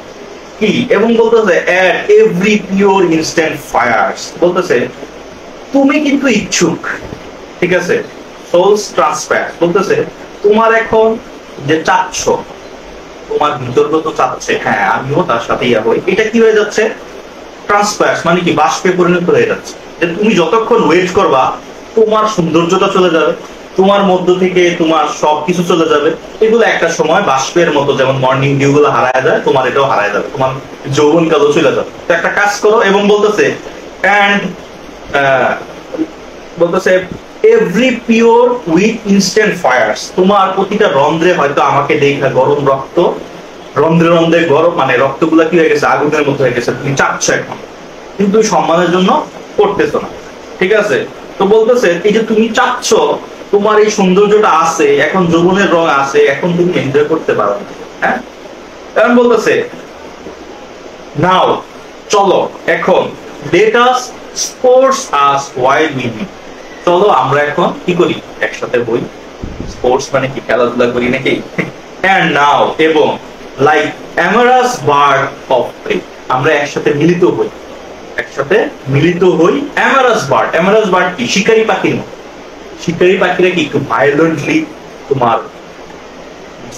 কি, এবং বলতেছে at every pure instant fires, বলতেছে তুমি কিন্তু ইচ্ছুক, ঠিক আছে? souls transpires, বলতেছে তোমার এখন যে চাচ্ছ, তোমার ভিতরগত চাচ্ছে, হ্যাঁ আমিও তার সাথে ইয়া হই, এটা কি হয়ে যাচ্ছে? ট্রান্সপায়ার্স মানে কি? বাষ্পে পরিণত হয়ে যাচ্ছে। যে তুমি যতক্ষণ ওয়েট করবা, তোমার সৌন্দর্যটা চলে যাবে, তোমার মধ্য থেকে তোমার সবকিছু চলে যাবে, এগুলো একটা সময় বাষ্পের মতো, যেমন মর্নিং ডিউ গুলো হারায় যায়, তোমার এটাও হারায় যাবে, তোমার যৌবন কালও চলে যাবে। তো একটা কাজ করো, এবং বলতেছে and বলতেছে every pure with instant fires, তোমার প্রতিটা রন্ধ্রে হয়তো আমাকে দেখা গরম রক্ত, রন্ধ্রে রন্ধ্রে গরম, মানে রক্তগুলা কি হয়ে গেছে, আগুনের মতো হয়ে গেছে, তুমি চাচ্ছ এখন, কিন্তু সম্মানের জন্য করতেছো না, ঠিক আছে? তো বলতেছে এই যে তুমি চাচ্ছ, তোমার এই সৌন্দর্যটা আছে, এখন যৌবনের রং আছে, এখন তুমি এনজয় করতে পারো না, হ্যাঁ? কারণ বলতেছে নাও, চলো এখন, let us sports us while we live, চলো আমরা এখন কি করি, একসাথে বই, স্পোর্টস মানে কি, খেলাধুলা করি নাকি? and now, এবং like amorous bird of prey, আমরা একসাথে মিলিত হই, একসাথে মিলিত হই। অ্যামারাস বার্ড কি? শিকারী পাখির মতো। শিকারী পাখিরা কি একটু ভায়োলেন্টলি তোমার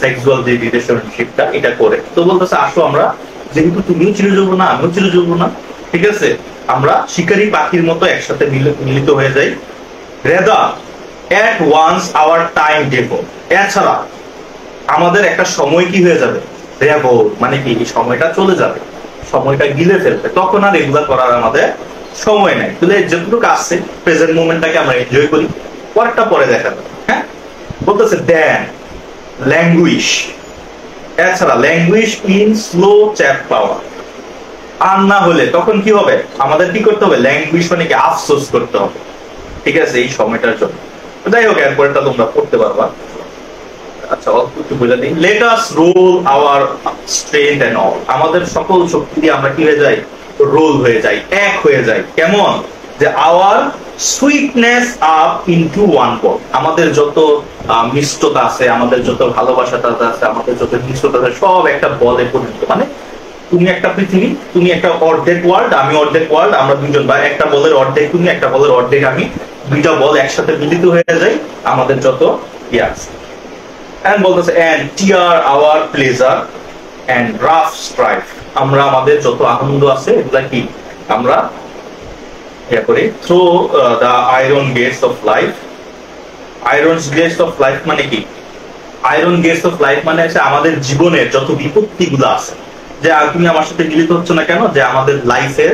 সেক্সুয়াল যে রিলেশনশিপটা এটা করে। তো বলতেছে আসো আমরা, যেহেতু তুমিও চিরযৌবন না আমিও চিরযৌবন না, ঠিক আছে, আমরা শিকারী পাখির মতো একসাথে মিলিত হয়ে যাই। Rather at once our time devour, এছাড়া আমাদের একটা সময় কি হয়ে যাবে, ডেভো মানে কি এই সময়টা চলে যাবে, সময়টা গিলে ফেলবে, তখন আর এগুলা করার আমাদের সময় নাই। তাহলে যতটুকু আসছে প্রেজেন্ট মোমেন্টটাকে আমরা এনজয় করি, পরেরটা পরে দেখা যাবে। হ্যাঁ, বলতেছে দেন ল্যাঙ্গুইশ, এছাড়া ল্যাঙ্গুইশ ইন স্লো চ্যাট পাওয়ার। আর না হলে তখন কি হবে, আমাদের কি করতে হবে, ল্যাঙ্গুইশ মানে কি আফসোস করতে হবে, ঠিক আছে, এই সময়টার জন্য। যাই হোক, এরপরটা তোমরা পড়তে পারবা। আচ্ছা, অল্প একটু বলে দিই। Let us roll our strength and all, আমাদের সকল শক্তি দিয়ে আমরা কি হয়ে যাই, রোল হয়ে যাই, এক হয়ে যাই। কেমন? যে our sweetness up into one ball, আমাদের যত মিষ্টতা আছে, আমাদের যত ভালোবাসাটা আছে, আমাদের যত মিষ্টতা আছে, সব একটা বলে পরিণত। মানে তুমি একটা পৃথিবী, তুমি একটা অর্ধেক ওয়ার্ল্ড, আমি অর্ধেক ওয়ার্ল্ড, আমরা দুজন, বা একটা বলের অর্ধেক তুমি, একটা বলের অর্ধেক আমি, দুইটা বল একসাথে মিলিত হয়ে যায় আমাদের যত ইয়ে আছে। And বলতেছে and tear our pleasure and rough strife, আমরা আমাদের যত আনন্দ আছে এগুলা কি আমরা ইয়া করি। through the iron gates of life, iron gates of life মানে কি, iron gates of life মানে হচ্ছে আমাদের জীবনের যত বিপত্তিগুলো আছে, যে তুমি আমার সাথে মিলিত হচ্ছে না কেন, যে আমাদের লাইফে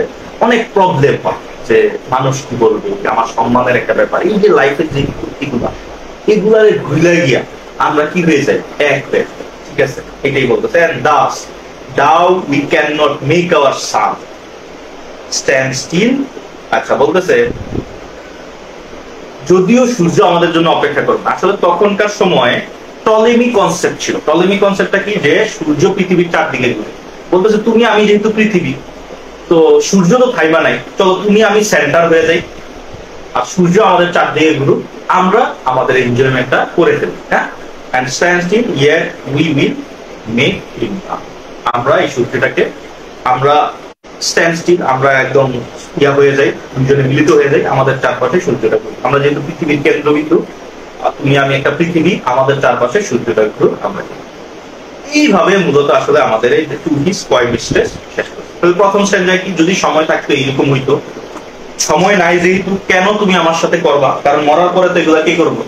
অনেক প্রবলেম হয়, যে মানুষ কি বলবে, আমার সম্মানের একটা ব্যাপার, এই যে লাইফের যে বিপত্তিগুলা, এগুলারে ভুলে গিয়া আমরা কি হয়ে যাই, এক হয়ে, ঠিক আছে, এটাই বলতেছে। and thus thou we cannot make our sun stand still। আচ্ছা, বলতেছে যদিও সূর্য আমাদের জন্য অপেক্ষা করবে, আসলে তখনকার সময়ে টলেমি কনসেপ্ট ছিল। টলেমি কনসেপ্টটা কি, যে সূর্য পৃথিবীর চারদিকে ঘুরে। বলতেছে তুমি আমি যেহেতু পৃথিবী, তো সূর্য তো থাইবা নাই, চলো তুমি আমি সেন্টার হয়ে যাই, আর সূর্য আমাদের চারদিকে ঘুরুক, আমরা আমাদের এনজয়মেন্টটা করে ফেলি। হ্যাঁ, and stand still yet we will make him come, আমরা এই সূর্যটাকে আমরা স্ট্যান্ড স্টিল, আমরা একদম ইয়া হয়ে যাই, দুজনে মিলিত হয়ে যাই, আমাদের চারপাশে সূর্যটা ঘুরে। আমরা যেহেতু পৃথিবীর কেন্দ্রবিন্দু, তুমি আমি একটা পৃথিবী, আমাদের চারপাশে সূর্যটা ঘুরে, আমরা এইভাবে মূলত আসলে আমাদের এই টু হিজ কয় মিস্টেস শেষ করতে। প্রথম স্ট্যান্ডার্ড কি, যদি সময় থাকতো এইরকম হইতো, সময় নাই যেহেতু কেন তুমি আমার সাথে করবা, কারণ মরার পরে তো এগুলা কি করবো,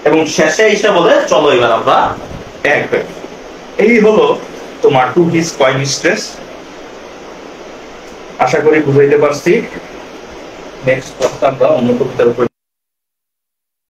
এবং শেষে এসে বলে চলো এবার আমরা এক হই। এই হলো তোমার টু হিজ কয় মিস্ট্রেস। আশা করি বুঝাইতে পারছি। নেক্সট আমরা অন্য কবিতার উপর